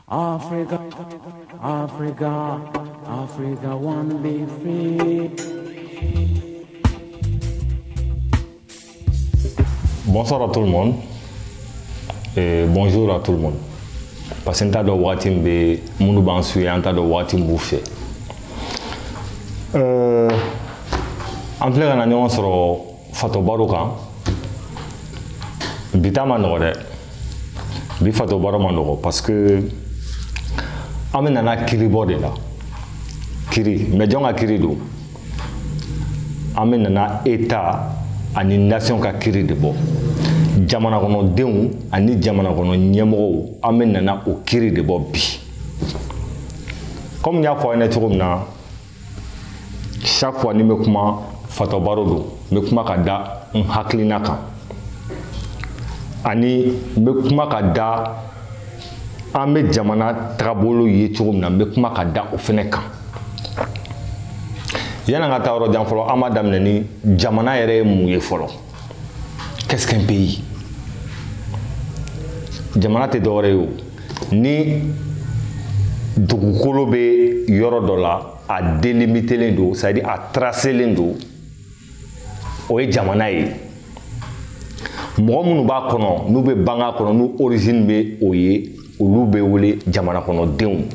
Africa, Africa, Africa wanna be free. Bonsoir à tout le monde et bonjour à tout le monde. Parce que nous avons wati mbe munu bansu et nous avons wati mboufe. En fait, nous avons sur Fatou Barouka. Bitama n'aurait. Bi Fatou Barouka n'aurait parce que Ame nana kiri bɔ de la kiri mais jɔn ka kiri don an bɛ nana État ani nation ka kiri de bɔ jamana kɔnɔdenw ani jamana kɔnɔ ɲɛmɔgɔw an bɛ nana o kiri de bɔ bi comme n y'a fɔ a ɲɛna cogo min na chaque fois ni n bɛ kuma Fatou baro don n bɛ kuma ka da n hakilina kan ani n bɛ kuma ka da an bɛ jamana tagabolo ye cogo min na n bɛ kuma ka da o fɛnɛ kan yan'an ka taa yɔrɔ jan fɔlɔ an b'a daminɛ ni jamana yɛrɛ ye mun ye fɔlɔ qu'est-ce qu'un pays jamana tɛ dɔwɛrɛ ye o ni dugukolo bɛ yɔrɔ dɔ la a délimitelen don c'est-à-dire a tracelen don o ye jamana ye mɔgɔ minnu b'a kɔnɔ n'u bɛ banga kɔnɔ n'u origine bɛ o ye olu bɛ wele jamana kɔnɔdenw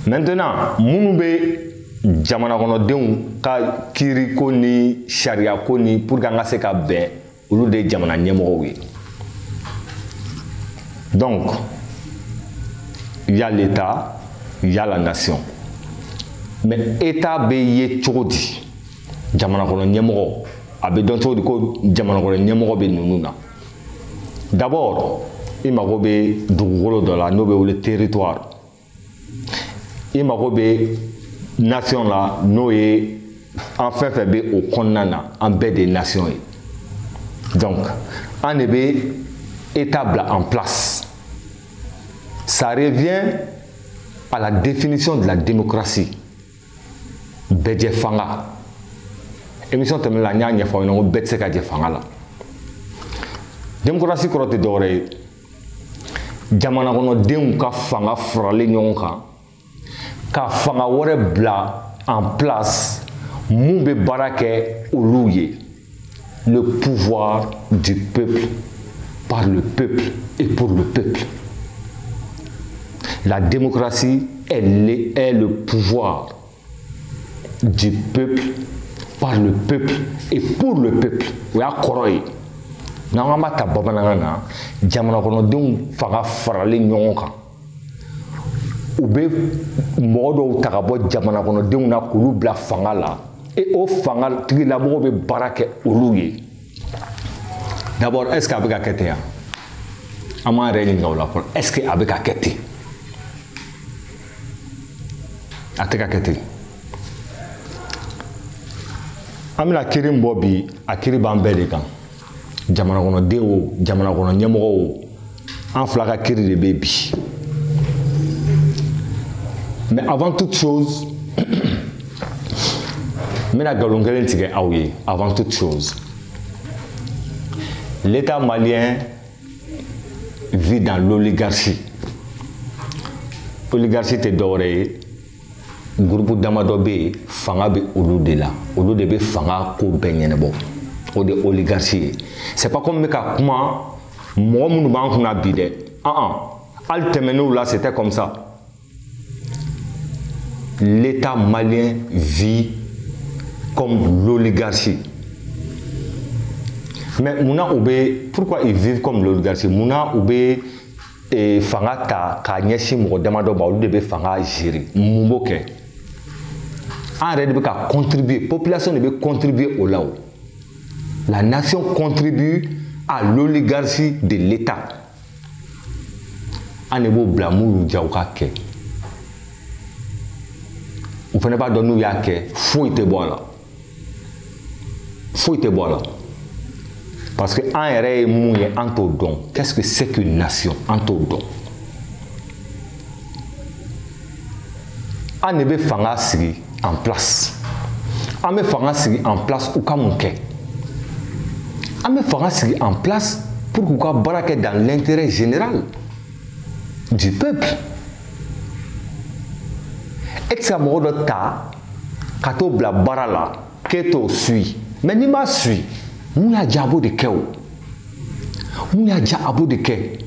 maintenant minnu bɛ jamana kɔnɔdenw ka kiiriko ni sariyako ni pour que an ka se ka bɛn olu de ye jamana ɲɛmɔgɔw ye donc il y a l'État il y a la nation mais État bɛ ye cogo di jamana kɔnɔ ɲɛmɔgɔ a bɛ dɔn cogo di ko jamana kɔnɔ ɲɛmɔgɔ bɛ ninnu na d'abord i mago bɛ dugukolo dɔ la n'o bɛ wele territoire i mago bɛ nation la n'o ye an fɛn fɛn bɛ o kɔnɔna na an bɛɛ de ye nation ye donc an de bɛ État bila en place ça revient à la définition de la démocratie bɛɛ jɛ fanga émission tɛmɛnen la n y'a ɲɛfɔ aw ɲɛna ko bɛɛ tɛ se ka jɛ fanga la démocratie kɔrɔ tɛ dɔwɛrɛ ye jamana kɔnɔdenw ka fanga faralen ɲɔgɔn kan ka fanga wɛrɛ bila en place mun bɛ baara kɛ olu ye le pouvoir du peuple par le peuple et pour le peuple la démocratie est le pouvoir du peuple par le peuple et pour le peuple o y'a kɔrɔ ye n'an b'a ta bamanankan na jamana kɔnɔdenw fanga faralen ɲɔgɔn kan u bɛ mɔgɔ dɔw ta ka bɔ jamana kɔnɔdenw na k'olu bila fanga la et o fanga tigilamɔgɔw bɛ baara kɛ olu ye d'abord est-ce que a bɛ ka kɛ ten yan an b'an yɛrɛ ɲininka o la fɔlɔ est-ce que a bɛ ka kɛ ten a tɛ ka kɛ ten an bɛna kiiri min bɔ bi a kiiri b'an bɛɛ de kan jamana kɔnɔdenw o jamana kɔnɔ ɲɛmɔgɔw o an fila ka kiiri de bɛ bi mais avant toute chose n bɛna nkalon kelen tigɛ aw ye avant toute chose l'État malien vit dans l'oligarchie oligarchie tɛ dɔwɛrɛ ye groupe damadɔ bɛ yen fanga bɛ olu de la olu de bɛ fanga ko bɛɛ ɲɛnabɔ o de oligarchie ye c'est pas comme n bɛ ka kuma mɔgɔ minnu b'an kunna bi dɛ Altemenou là, c'était comme ça. L'État malien vit comme l'oligarchie. Mais Mouna Oubé, pourquoi ils vivent comme l'oligarchie? Mouna Oubé et Fanga ta Kanyeshi Morodamado Baoulou de Fanga gérer. Mumboke. En réalité, contribuer. La population devait contribuer au Lao. La nation contribue à l'oligarchie de l'État. En évo blamou ou diaouka. Vous ne pouvez pas donner à qui faut te boire là. Faut te boire là. Parce que en RE mouillé en ton don. Qu'est-ce que c'est qu'une nation en ton don? On ne peut pas faire en place. On ne peut pas faire en place ou comme on fait. On ne peut pas faire en place pour qu'on baraque dans l'intérêt général du peuple. Et ça m'a dit quand on bla barala que tu suis. Mais ni ma suis. Mouya diabo de keo. Mouya diabo de ke.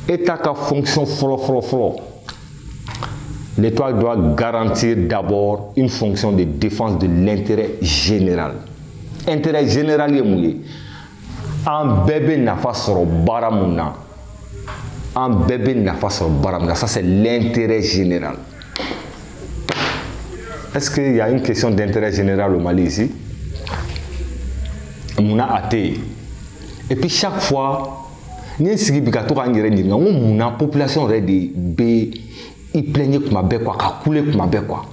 État ka fonction flo. L'État doit garantir d'abord une fonction de défense de l'intérêt général. Intérêt général est mouillé. Un bébé n'a pas sur baramuna. Un bébé n'a pas sur baramuna. Ça c'est l'intérêt général. Est-ce qu'il y a une question d'intérêt général au Mali ici? Mouna athée. Et puis chaque fois, ni sigi bikato ka ngere ni ngo mouna population redi be i plaignait kuma be quoi ka couler kuma be quoi.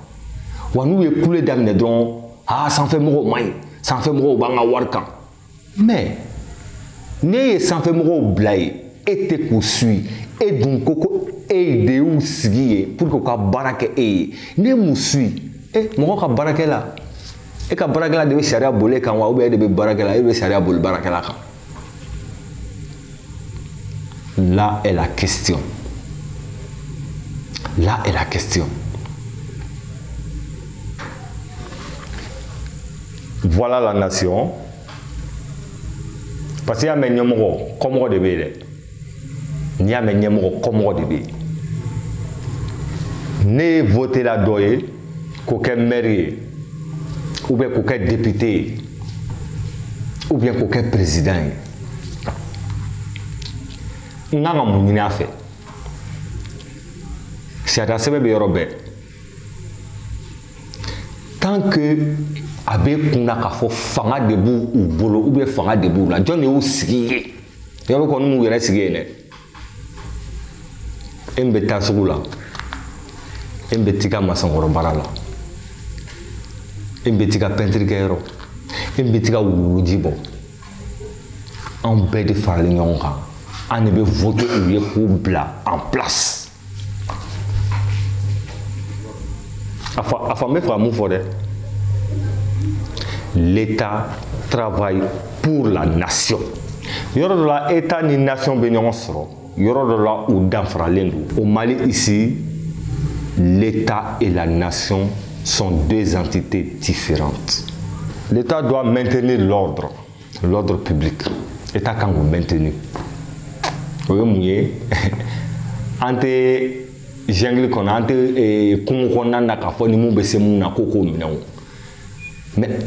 Wanou e couler damne don ah ça fait moko mai, ça fait moko banga warka. Mais ne ça fait moko blai et te poursuit et donc koko e de ou sigi pour que ka barake e ne musui e moko ka barake la e ka barake la de sharia bolé kan wa ou be de barake la e be sharia bol barake la kan. Là est la question. Là est la question. Voilà la nation. Parce qu'il y a mes numéros comme on devait. Il y a mes numéros comme on devait. Ne votez la doye, qu'aucun maire, ou bien qu'aucun député, ou bien qu'aucun président. N'a pas mon affaire. C'est à ce moment-là. Tant que abe kuna ka fo fanga debout ou bolo ou bien fanga debout la John est aussi. Il y a ko nu yere sigé ne. Embe tasugula. Embe tika masangoro barala. Embe tika pentrikero. Embe tika wujibo. En bé de farli nyonga. On ne peut voter ou bien en place. L'État travaille pour la nation. Il y aura l'État ni nation bénéon sera. Il y aura là où d'enfra l'endou. Au Mali ici, l'État et la nation sont deux entités différentes. L'État doit maintenir l'ordre public. L'État quand vous maintenez. Oui, ante jungle qu'on ante comme on a n'a qu'à faire ni mon baiser mon na coco non. Mais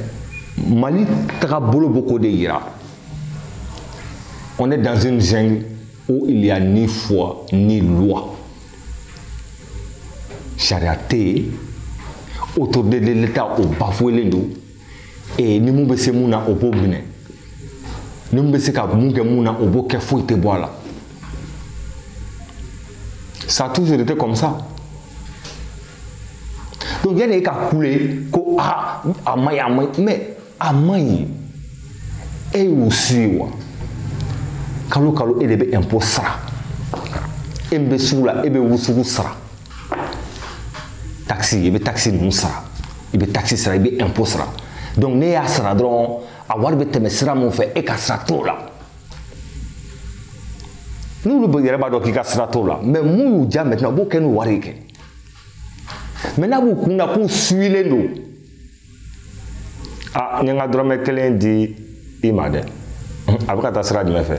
Mali travaille beaucoup de ira. On est dans une jungle où il n'y a ni foi ni loi. Chariaté autour de l'État au bafoué les dos et ni mon baiser mon na au pauvre. Ni mon baiser qu'à mon que mon na au beau que faut te boire là. Ça a toujours été comme ça. Donc il y a des cas coulés, mais amay et aussi kalo kalo et des impôts sera. Embe soula ebe wusugu sera. Taxi ebe taxi non sera. Ebe taxi sera ebe impôts sera. Donc ne ya sera dron avoir be teme sera mon fait et ka sera trop là. Nous ne pouvons pas dire qu'il y a là. Mais nous, maintenant, nous avons warike. Maintenant, nous avons suivi nous. Ah, nous avons dit, il m'a dit. a bɛ ka taa sira jumɛn fɛ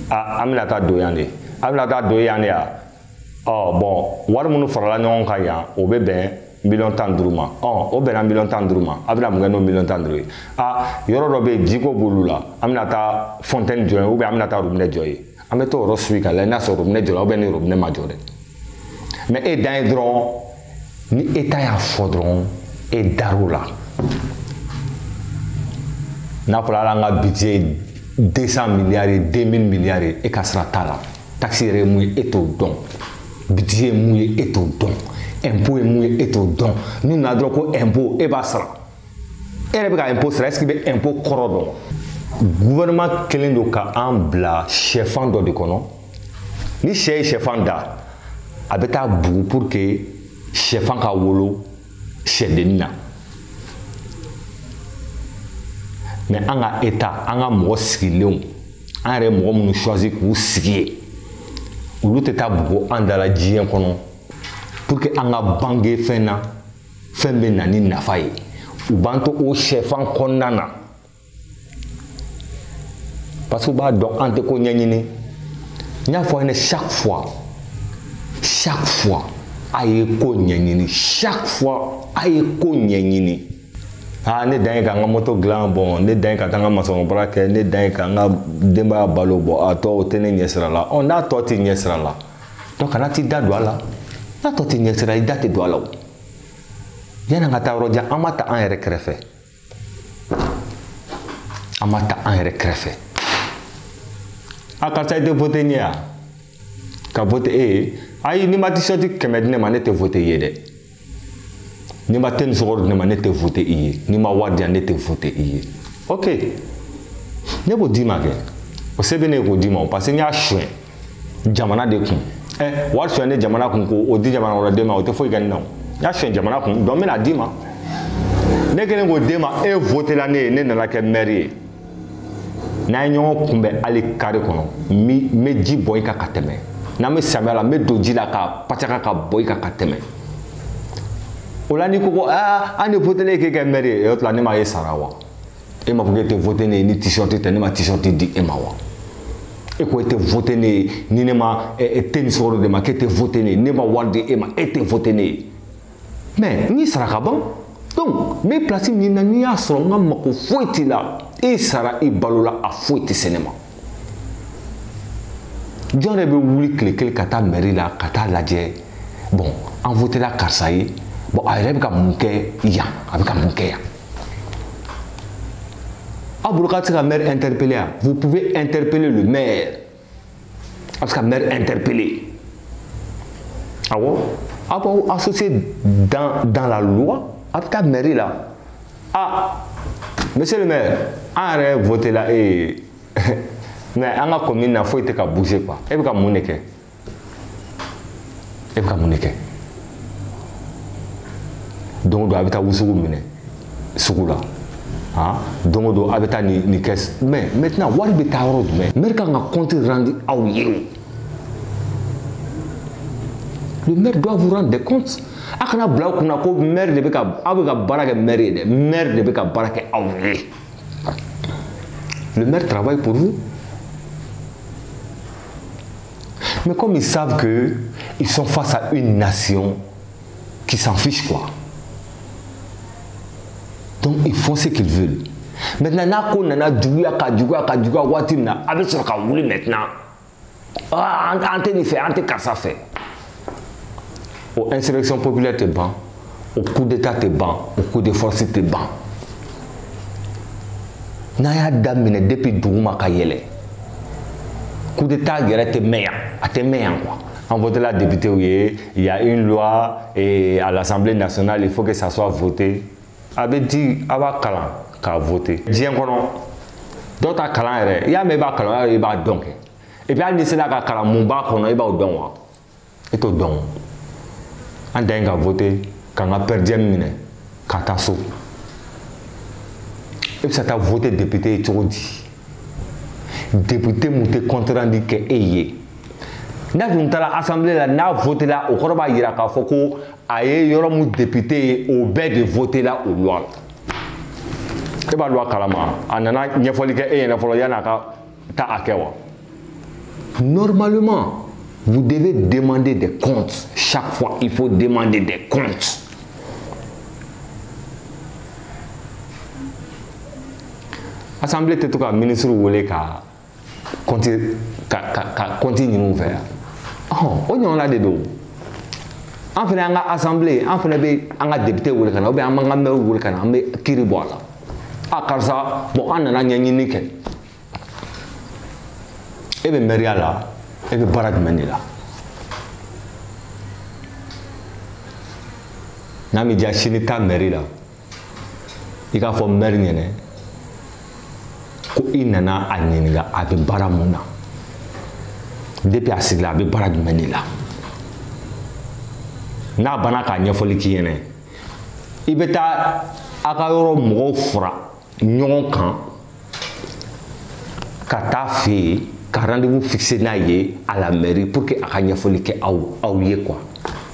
an bɛna taa don yan de an bɛna taa don yan de ya bon wari minnu farala ɲɔgɔn kan yan o bɛ bɛn $15,000 ma o bɛnna $15,000 ma a bɛna mun kɛ n'o $15,000 ye yɔrɔ dɔ bɛ yen jiko b'olu la an bɛna taa fontaine jɔ yen ou bien an bɛna taa robinet jɔ yen an bɛ t'o yɔrɔ suit ka lajɛ n'a sɔrɔ robinet jɔra ou bien ni robinet ma jɔ dɛ mais e dan ye dɔrɔn ni État y'a fɔ dɔrɔn e dar'o la n'a fɔra an ka budget 200 milliards ye 2000 milliards ye e ka sira t'a la taxe yɛrɛ ye mun ye e t'o dɔn budget ye mun ye e t'o dɔn impôt ye mun ye e t'o dɔn n'u nana dɔrɔn ko impôt e b'a sara e yɛrɛ bɛ ka impôt sara est-ce que i bɛ impôt kɔrɔ dɔn gouvernement kelen don ka an bila sɛfan dɔ de kɔnɔ ni sɛ ye sɛfan da a bɛ taa bugu pour que sɛfan ka wolo sɛdennin na mais an ka État an ka mɔgɔ sigilenw an yɛrɛ mɔgɔ minnu choisi k'u sigi yen olu tɛ taa bugu an da la diɲɛ kɔnɔ pour que an ka bange fɛn na fɛn bɛ na ni nafa ye u b'an to o sɛfan kɔnɔna na parce que u b'a dɔn an tɛ ko ɲɛɲini n y'a fɔ a ɲɛna chaque fois a ye ko ɲɛɲini chaque fois a ye ko ɲɛɲini ne dan ye k'an ka moto dilan bon ne dan ye ka taa n ka masɔnkɔ baara kɛ ne dan ye k'an ka denbaya balo bon a tɔ o tɛ ne ɲɛsira la n'a tɔ tɛ ɲɛsira la donc kana t'i da don a la n'a tɔ tɛ ɲɛsira i da tɛ don a la o yanni an ka taa yɔrɔ jan an ma ta an yɛrɛ kɛrɛfɛ an ma ta an yɛrɛ kɛrɛfɛ karisa i tɛ vote n ye wa ka vote e ye ayi n'i ma t-shirt 100 di ne ma ne tɛ vote i ye dɛ n'i ma thé ni sukaro di ne ma ne tɛ vote i ye n'i ma wari di yan ne tɛ vote i ye ok ne b'o d'i ma kɛ o se bɛ ne ye k'o d'i ma parce que n y'a suɲɛ jamana de kun wari suɲɛ ne jamana kun k'o di jamana kɔnɔden ma o tɛ foyi kɛ ne na o n y'a suɲɛ jamana kun donc n bɛna d'i ma ne kɛlen k'o d'e ma e vote la ne ye ne nana kɛ maire ye n'an ye ɲɔgɔn kunbɛn hali carré kɔnɔ n bɛ ji bɔ i kan ka tɛmɛ n'an bɛ samiya la n bɛ don ji la ka pacaka ka bɔ i kan ka tɛmɛ o la n'i ko ko an de voté e k'e kɛ maire ye o tila ne ma e sara wa e m'a fɔ k'e tɛ voté ne ye ni t-shirt tɛ ne ma t-shirt di e ma wa e ko e tɛ voté ne ye ni ne ma thé ni sukaro de ma k'e tɛ voté ne ye ne ma wari di e ma e tɛ voté ne ye mais n y'i sara ka ban donc n bɛ place min na n'i y'a sɔrɔ n ka mako foyi t'i la e sara i balola a foyi tɛ se ne ma jɔn yɛrɛ bɛ wuli tile kelen ka taa mairie la ka taa lajɛ bon an votera karisa ye bon a yɛrɛ bɛ ka mun kɛ yan a bɛ ka mun kɛ yan aw bolo k'a tɛ se ka maire interpeller yan vous pouvez interpeller le maire a bɛ se ka maire interpeller awɔ aw b'aw associer dans la loi a bɛ taa mairie la monsieur le maire an yɛrɛ voté la e ye mais an ka commune na foyi tɛ ka bouger quoi e bɛ ka mun de kɛ e bɛ ka mun de kɛ don o don a bɛ taa wusugu minɛ sugu la don o don a bɛ taa nin kɛ mais maintenant wari bɛ taa yɔrɔ jumɛn maire kan ka compte rendu aw ye le maire doit vous rendre des comptes a kana bila aw kunna ko maire de bɛ ka aw bɛ ka baara kɛ maire ye dɛ maire de bɛ ka baara kɛ aw ye le maire travaille pour vous. Mais comme ils savent qu'ils sont face à une nation qui s'en fiche quoi. Donc ils font ce qu'ils veulent. Maintenant, n'a qu'on a djouya wati na avec ce qu'on voulait maintenant. Ante ni fait, ante kasa fait. Aux insurrections populaires te ban, au coup d'état te ban, au coup de force te ban. N'a damine depuis Douma Kayele. Coup d'état guerre te meilleur, à te meilleur quoi. En votant la députée, il y a une loi et à l'Assemblée nationale, il faut que ça soit voté. Avait dit, aba kalan qu'a voté. Dieu kono. D'autres kalan il y a même pas kalan, il va donc. Et puis à l'issue là kalan mumba kono, il va au don wa. Et au don. En dingue a voté, quand on a perdu mine, kataso. Et puis ça t'a voté député et tout dit. Député monté contre un dit que ayé. N'a vu l'Assemblée là, n'a voté là, au Koroba Yiraka Foko, aye yoromu député au bed de voter là au loi. Et bah loi Kalama, anana nyefoli ke e na folo yana ka Normalement, vous devez demander des comptes. Chaque fois, il faut demander des comptes. Assemblée te toka ministre wole ka continue faire. Oh, on y en a des dos. En fait, en assemblée, en fait, en député wole kana, ou bien en maire wole kana, on be kiri boala. Ah, car ça, bon, on a nyani nike. Et bien, Maria là, et bien, Barat Meni là. Nami dia chinita Marie là. Il a fait Marie nyene. Ko inana anyinga abi bara muna depuis asigla abi bara dumeni la na bana ka ɲɛfɔli k'i ɲɛnɛ i bɛ taa a ka yɔrɔ mɔgɔw fura ɲɔgɔn kan ka taa fɛ yen ka rendez-vous fixer n'a ye à la mairie pour que a ka ɲɛfɔli kɛ aw ye quoi.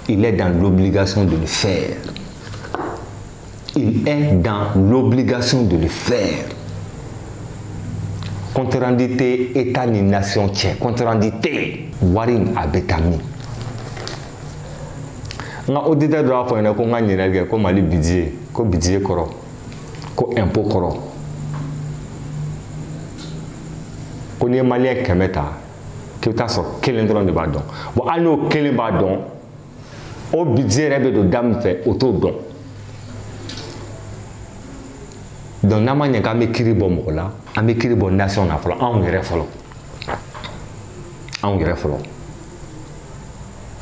Il est dans l'obligation de le faire. Il est dans l'obligation de le faire. Compte rendu état ni nation tchè, compte rendu waring abetami. Nga auditeur doit faire ko nga nyinelge ko mali budget koro, ko impôt koro. Ko ni malien kemeta, ki ta so kelen dron de badon. Bo alo kelen badon, o budget rebe do dam fait auto don. Donc n'a pas qu'à m'écrire bon là, à m'écrire bon nation na folo, on irait folo.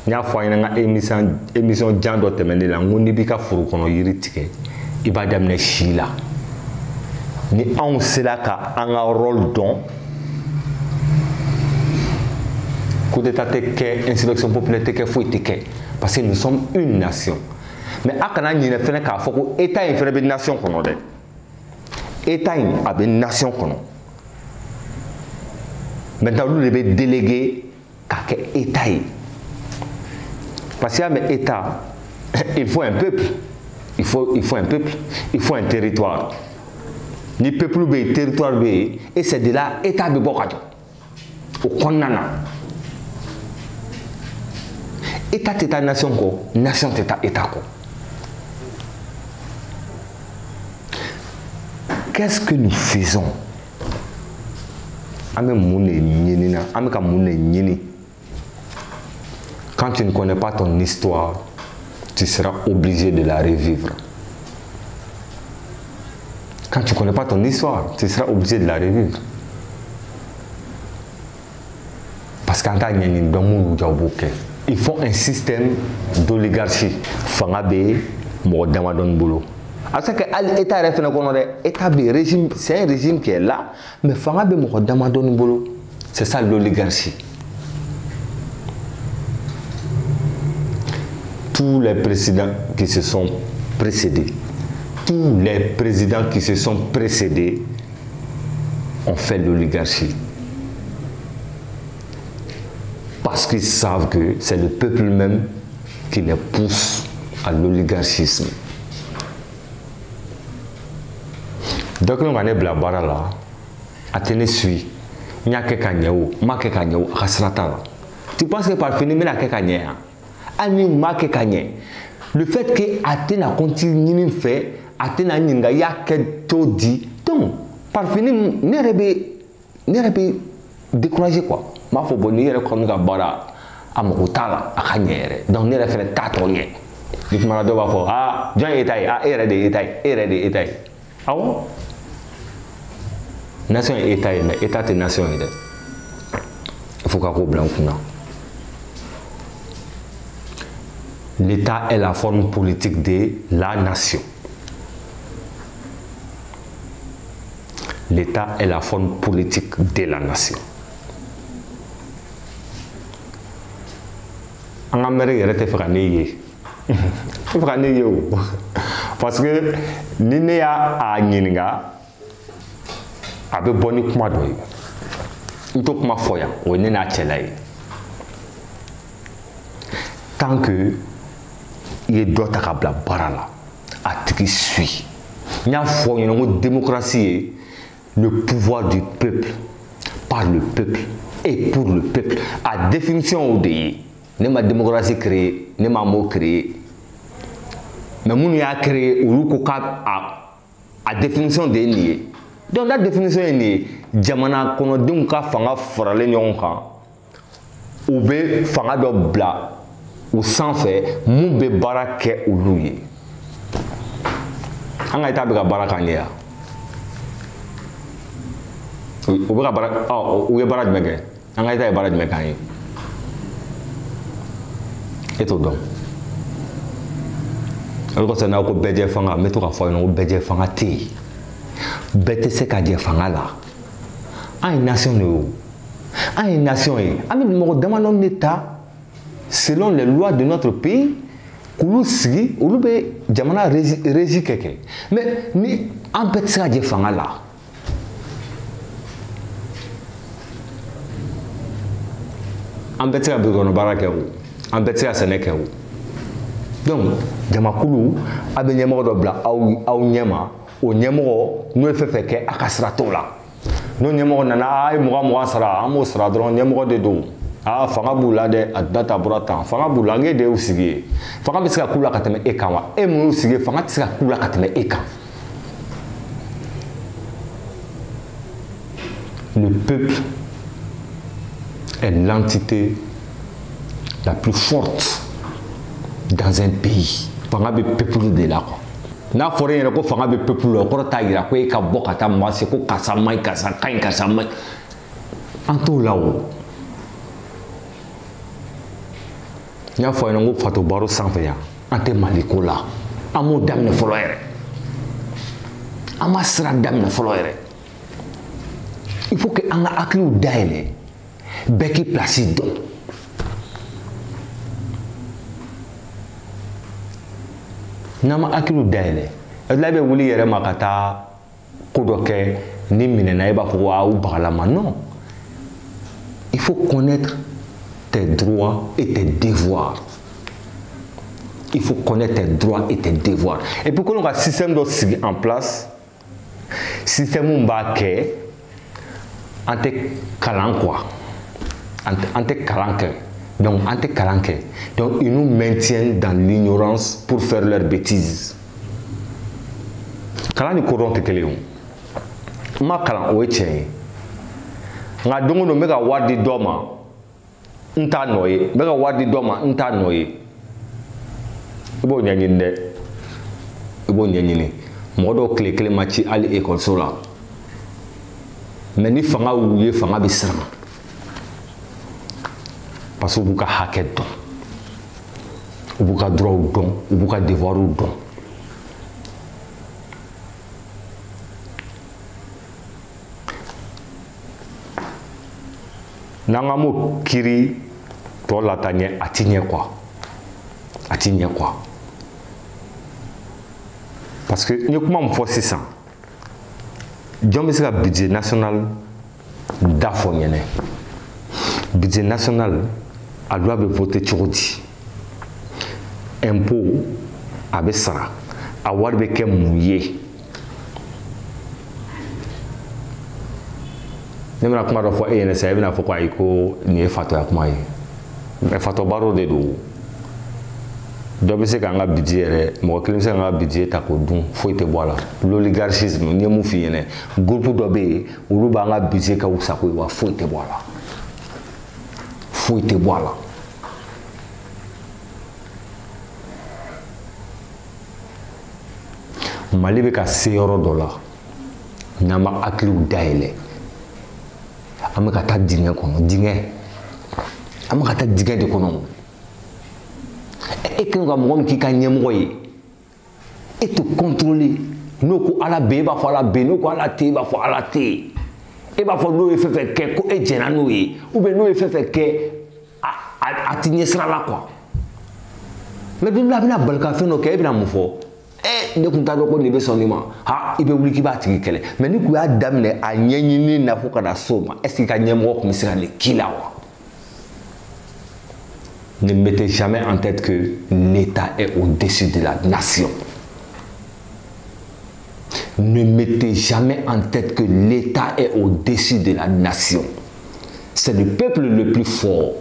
Nya fois ina émission jando temene la ngoni bika furu kono yiri tike iba damne shila. Ni on sela ka anga rôle don. Coup d'état teke insurrection populaire teke fou teke parce que nous sommes une nation. Mais akana ni ne fene ka foko état in fene be nation kono de. État a une nation. Maintenant, nous devons déléguer à l'État. Parce qu'il y a un État, il faut un peuple. Il faut un peuple. Il faut un territoire. Ni peuple, ni territoire. Et c'est de là l'État de Bokadjo. Au Konana. État, État, nation, nation, État, État. Qu'est-ce que nous faisons? Quand tu ne connais pas ton histoire, tu seras obligé de la revivre. Quand tu ne connais pas ton histoire, tu seras obligé de la revivre. Parce qu'il faut un système d'oligarchie. Parce que l'État régime, c'est un régime qui est là, mais c'est ça l'oligarchie. Tous les présidents qui se sont précédés, ont fait l'oligarchie. Parce qu'ils savent que c'est le peuple même qui les pousse à l'oligarchisme. Donc nous avons la barre là, à tenir suivi. Il y a quelqu'un qui tu penses que par finir, il y a quelqu'un qui le fait que Athènes a continué à faire, Athènes a quelqu'un dit, donc par finir, n'est pas découragé quoi. Ma faut bonir comme la barre à mon tala à Kanyere, donc n'est pas fait tâtonner. Dites-moi là, ah, Jean Etaï, ah, Etaï. Ah bon? Nation et État, mais État et nation. Il faut qu'on blanc. L'État est la forme politique de la nation. L'État est la forme politique de la nation. En Amérique, il y a des parce que l'INEA a Ninga a be boni kuma do yi. Nto kuma foya, o ne na chela yi. Tant que il est d'autres à la barala, à qui suit. Il y a une démocratie, le pouvoir du peuple par le peuple et pour le peuple. À définition de ne ma démocratie créée, ne ma mot créé. Mais mon y a créé ou à définition de nier. Donc la définition est née. Jamana kono dem ka fanga farale ɲɔgɔn kan. U bɛ fanga dɔ bila u sanfɛ mun bɛ baara kɛ olu ye. An ka État bɛ ka baara k'an ye yan. U bɛ ka baara u ye baara jumɛn kɛ? An ka État ye baara jumɛn k'an ye? E t'o dɔn. O de kosɔn n'aw ko bɛɛ jɛ fanga n bɛ to k'a fɔ aw ɲɛna ko bɛɛ jɛ fanga tɛ yen. Bɛɛ tɛ se ka jɛ fanga la. An ye nation de ye o. An ye nation ye. An bɛ mɔgɔ damadɔni de ta selon les lois de notre pays k'olu sigi olu bɛ jamana régi kɛ. Mais ni an bɛɛ tɛ se ka jɛ fanga la. An bɛɛ tɛ se ka birikɔnɔ baara kɛ o. An bɛɛ tɛ se ka sɛnɛ kɛ o. Donc jamakulu a bɛ ɲɛmɔgɔ dɔ bila aw ɲɛma. O ɲɛmɔgɔ n'o ye fɛn fɛn kɛ a ka sira t'o la. N'o ɲɛmɔgɔ nana a ye 20 sara an b'o sara dɔrɔn ɲɛmɔgɔ de don. Fanga b'u la dɛ a data bɔra tan. Fanga b'u la n k'e de y'u sigi ye. Fanga bɛ se ka k'u la ka tɛmɛ e kan wa? E mun y'u sigi fanga tɛ se ka k'u la ka tɛmɛ e kan. Le peuple est l'entité la plus forte dans un pays. Fanga bɛ peuple de la quoi. N'a fɔra yɛrɛ ko fanga bɛ peuple la o kɔrɔ t'a yira ko e ka bɔ ka taa maa se ko karisa man ɲi karisa ka ɲi karisa man ɲi. An t'o la o. N y'a fɔ a ɲɛna ko Fato Baro sanfɛ yan an tɛ Mali ko la. An m'o daminɛ fɔlɔ yɛrɛ. An ma sira daminɛ fɔlɔ yɛrɛ. Il faut que an ka hakiliw dayɛlɛ bɛɛ k'i place dɔn. N'an ma hakiliw dayɛlɛ la bɛ wuli yɛrɛ ma ka taa ko dɔ kɛ ni minɛna e b'a fɔ ko u bagala ma non. Il faut connaître tes droits et tes devoirs. Il faut connaître tes droits et tes devoirs. Et puis qu'on a un système dɔ sigi en place système mun b'a kɛ an tɛ kalan quoi an tɛ kalan kɛ. Donc, en te kalanke. Donc, ils nous maintiennent dans l'ignorance pour faire leurs bêtises. Kalan ni kodɔn tɛ kelen o. Ma kalan o ye tiɲɛ ye. Nka don o don n bɛ ka wari di dɔ ma n t'a nɔ ye. N bɛ ka wari di dɔ ma n t'a nɔ ye. I b'o ɲɛɲini dɛ. I b'o ɲɛɲini. Mɔgɔ dɔw tile kelen ma ci hali ekɔliso la. Mais ni fanga y'u ye fanga bɛ siran. Parce que b'u ka hakɛ dɔn, u b'u ka droits dɔn, u b'u ka devoirs dɔn. N'an ka m'o kiiri tɔ lata ɲɛ a ti ɲɛ quoi, a ti ɲɛ quoi. Parce que n ye kuma min fɔ sisan, jɔn bɛ se ka budget national da fɔ ɲɛnɛ. Budget national a loi bɛ voter cogo di? Impôt a bɛ sara, a wari bɛ kɛ mun ye? Ne bɛna kuma dɔ fɔ e ɲɛna sisan e bɛna fɔ ko ayi ko nin ye fatoya kuma ye. Mais Fato Baro de don. Dɔ bɛ se k'an ka budget yɛrɛ mɔgɔ kelen bɛ se k'an ka budget ta k'o dun foyi tɛ bɔ a la. L'oligarchisme n ye mun f'i ɲɛna groupe dɔ bɛ yen olu b'an ka budget kɛ u sago ye wa foyi tɛ bɔ a la. Foyi tɛ bɔ a la. Mali bɛ ka se yɔrɔ dɔ la n'an ma hakiliw dayɛlɛ an bɛ ka taa dingɛ kɔnɔ dingɛ an bɛ ka taa dingɛ de kɔnɔ e kan ka mɔgɔ min k'i ka ɲɛmɔgɔ ye e tɛ contrôler n'o ko ala bɛ e b'a fɔ ala bɛ n'o ko ala tɛ e b'a fɔ ala tɛ yen e b'a fɔ n'o ye fɛn fɛn kɛ ko e jɛnna n'o ye ou bien n'o ye fɛn fɛn kɛ a ti ɲɛ sira la quoi mais don dɔ a bɛna bali ka fɛn dɔ kɛ e bɛna mun fɔ ne kun t'a dɔn ko nin bɛ sɔn nin ma i bɛ wuli k'i b'a tigi kɛlɛ mais ni kun y'a daminɛ a ɲɛɲini na fo ka na s'o ma est-ce que i ka ɲɛmɔgɔ kun bɛ se ka nin k'i la wa? Ne mettez jamais en tête que l'État est au-dessus de la nation. Ne mettez jamais en tête que l'État est au-dessus de la nation. C'est le peuple le plus fort.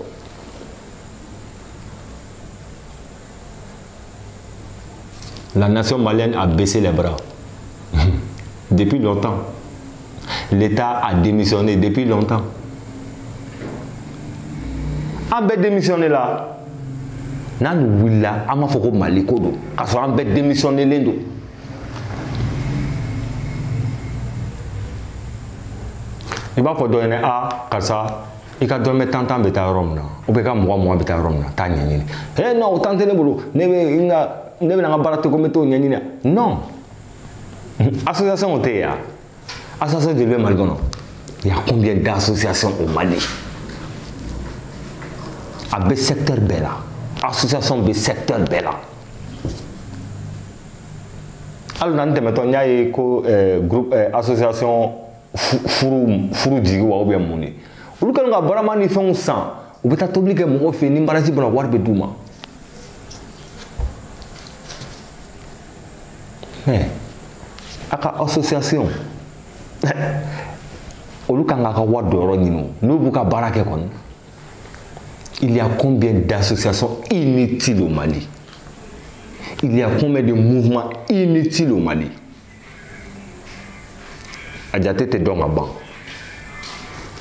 La nation malienne a baissé les bras depuis longtemps. L'État a démissionné depuis longtemps. On va démissionner là. Nan willa ama foko maliko do. Kaso on va démissionner lendo. Il va falloir donner comme ça. Il va donner tant de bêta Rome là. Ou bien moi bêta Rome là. T'as ni. Eh non, autant de boulot. Non. Association au théâtre. Association de l'Emalgono. Il y a combien d'associations au Mali? À B secteur Bella. Association B secteur Bella. Alors, il y a un groupe association Furu Djigo ou bien Mouni. Ou quand on a vraiment ni fait un sang, ou peut-être obligé de faire ni barrage pour avoir bedouma. Mais, à l'association, il y a combien d'associations inutiles au Mali? Il y a combien de mouvements inutiles au Mali? Adjate te donne à ban.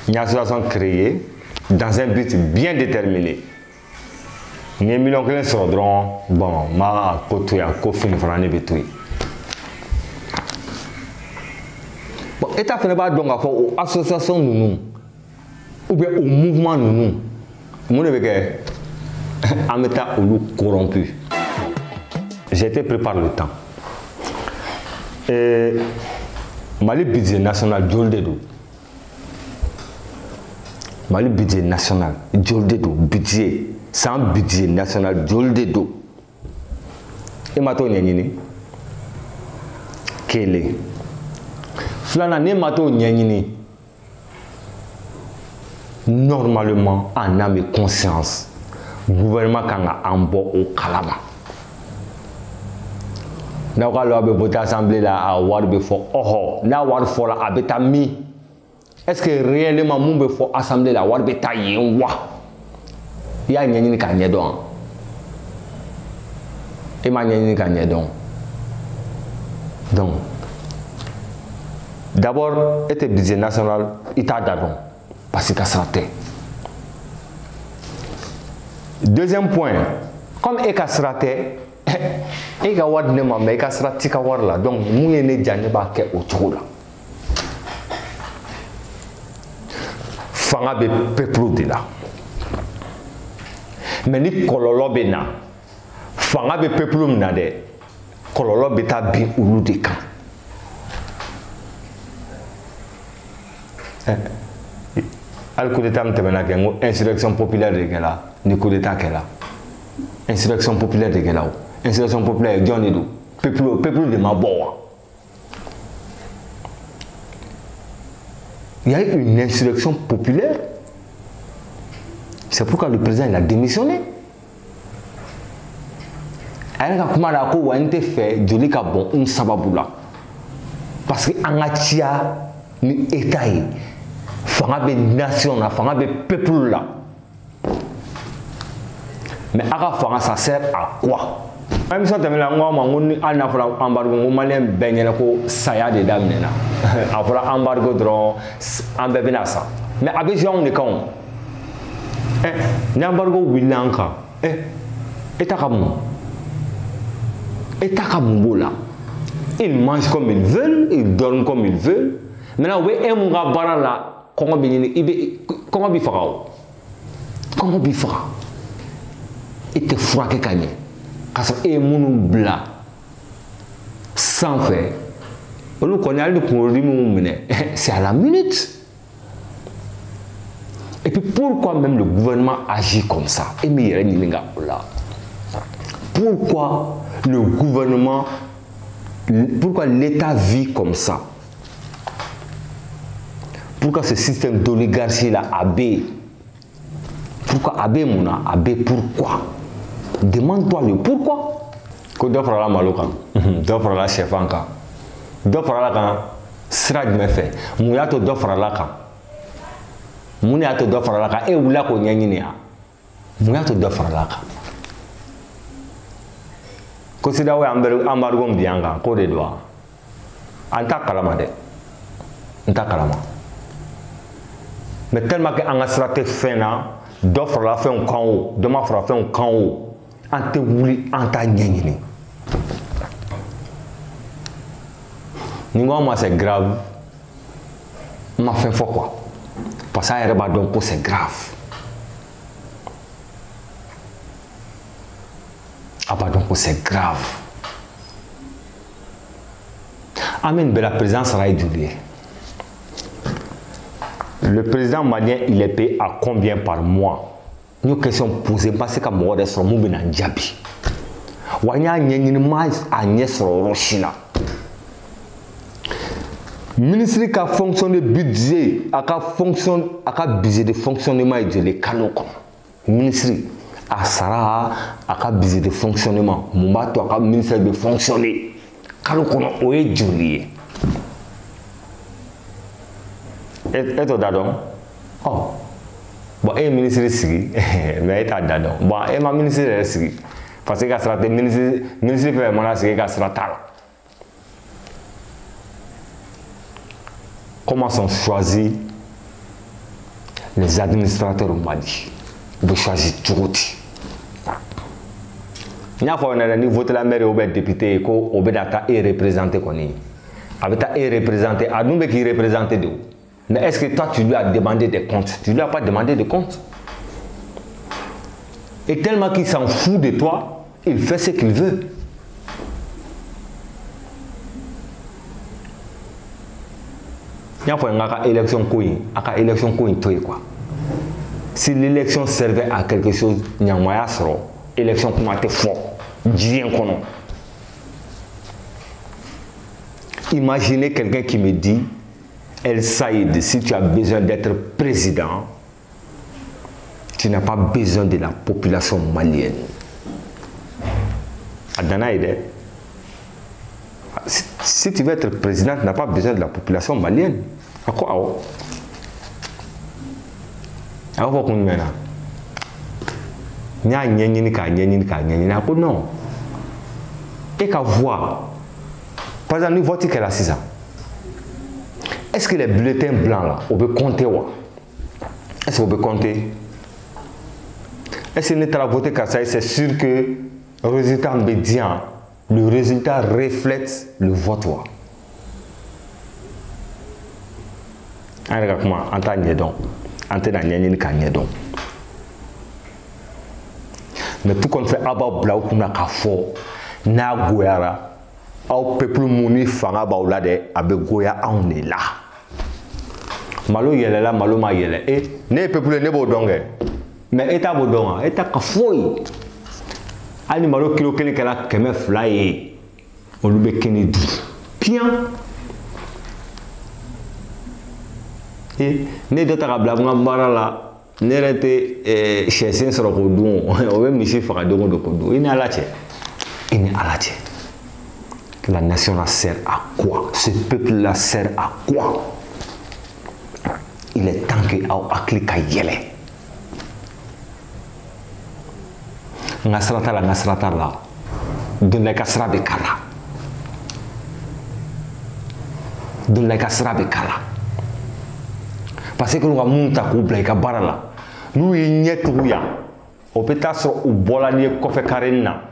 Une association créée dans un but bien déterminé. Les millions de sordront, bon, ma côté à Kofin Frane Betui. Bon, État fait pas donc à faire aux associations nous ou bien au mouvement nous. Mon évêque, en mettant au loup corrompu. J'ai été préparé le temps. Et Mali budget national Joldedo. Mali budget national Joldedo budget sans budget national Joldedo. Et maintenant nyanyini kele. Flana ne mato nyanyini. Normalement en âme et conscience, le gouvernement kanga ambo au kalama. Na ka lo be voter assemblée là à Warbe for oh na war for la abeta mi. Est-ce que réellement mon be for assemblée là Warbe ta yenwa? Ya nyanyini ka nyedon. E ma nyanyini ka nyedon. Donc d'abord était budget national ita d'avant parce que ça était. Deuxième point, comme Eka Srate, Eka Wad ne m'a Eka Srati ka war la, donc mouye ne djane ba ke autour là. Fanga be peuple de là. Mais ni kololo be na. Fanga be peuple na de. Kololo be ta bi ulu de kan. Al coup d'état m'temena kengo insurrection populaire de gela ni coup d'état kela insurrection populaire de gela insurrection populaire John Edo peuple de Maboa. Il y a eu une insurrection populaire. C'est pourquoi le président il a démissionné. Alors comment la ko wante fait joli ka bon un sababula parce que angatia ni état fanga be nation na fanga be peuple là. Mais aga fanga ça sert à quoi? Même si on termine la ngoma ngoni ana fala embargo ngomalien benyela ko saya de damnena. Afala embargo dron ambebina ça. Mais abéjon ne kan. N'embargo wilanka. État comme bola. Ils mangent comme ils veulent, ils dorment comme ils veulent. Maintenant, oui, et mon gars là, comment bifara? Et te frappé gagné. Parce que mon blanc sans faire. On connaît le c'est à la minute. Et puis pourquoi même le gouvernement agit comme ça? Pourquoi le gouvernement, pourquoi l'État vit comme ça? Pourquoi ce système d'oligarchie là AB? Pourquoi AB Mouna? AB pourquoi? Demande-toi le pourquoi. Que d'offre la malokan, d'offre la chefanka, d'offre la kan, srad me fait, mouyato d'offre la kan. mun y'a to dɔ farala kan e wulila k'o ɲɛɲini ya mun y'a to dɔ farala kan ko CEDEAO ye embargo min bi an kan k'o de don wa an t'a kalama dɛ n t'a kalama mais tellement que an ka sira tɛ fɛn na dɔ farala fɛnw kan o dɔ ma fara fɛnw kan o an tɛ wuli an t'a ɲɛɲini ni ko an ma c'est grave n ma fɛn fɔ quoi parce que an yɛrɛ b'a dɔn ko c'est grave a b'a dɔn ko c'est grave an bɛ nin bɛɛ la président sara ye joli ye le président malien il est payé à combien par mois n y'o question posé n ma se ka mɔgɔ de sɔrɔ mun bɛ na n jaabi wa n y'a ɲɛɲini n ma a ɲɛ sɔrɔ yɔrɔ si la ministre ka fonction de budget a ka budget de fonctionnement ye joli kalo kɔnɔ ministre a sara a ka budget de fonctionnement mun b'a to a ka ministère bɛ fonctionner kalo kɔnɔ o ye joli ye e t'o da dɔn ɔ bon e ye ministre sigi mais e t'a da dɔn bon e ma ministre yɛrɛ sigi parce que e ka sira tɛ ministre fɛn fɛn mana sigi e ka sira t'a la comment sont choisis les administrateurs au Mali u bɛ choisir cogo di n y'a fɔ aw ɲɛna ni voté la maire ou bien député ko o bɛ na taa e représenter kɔni a bɛ taa e représenter a dun bɛ k'i représenter de o mais est-ce que toi tu lui as demandé des comptes tu lui as pas demandé de comptes et tellement qu'il s'en fout de toi il fait ce qu'il veut n y'a fɔ n ka élection ko in a ka élection ko in to yen quoi si l'élection servait à quelque chose ɲamaya sɔrɔ élection kuma tɛ fɔ diɲɛ kɔnɔ imaginez quelqu'un qui me dit El Saïd, si tu as besoin d'être président, tu n'as pas besoin de la population malienne. Si tu veux être président, tu n'as pas besoin de la population malienne. À quoi? Alors, pourquoi nous non. Et qu'à voir. Par exemple, nous votons qu'elle a 6 ans. Est-ce que les bulletins blancs là, on peut compter ou est-ce qu'on peut compter? Est-ce que nous avons voté comme ça? C'est sûr que le résultat médian, le résultat reflète le vote. Regarde comment on t'a nié donc. On t'a nié donc. Mais tout qu'on fait about blau comme la kafo, na goyara. Au peuple mouni fanga baoula de abe goya on est là. Malo yele la malo ma yele e ne peuple ne bo donge mais eta bo donga eta ka foyi ani malo kilo kele kala keme fly on lui be keni du bien e ne dota ka bla ngambara la ne rete chesen soro ko dun o be mishi faka dongo do ko dun ina ala che la nation la sert à quoi? Ce peuple-là sert à quoi? Il est temps que au aklika yele. Ngasrata la. Dunle kasra bekala. Parce que nous avons monté à couple avec barala. Nous y est tout ya. Au pétasso ou bolani kofe karena.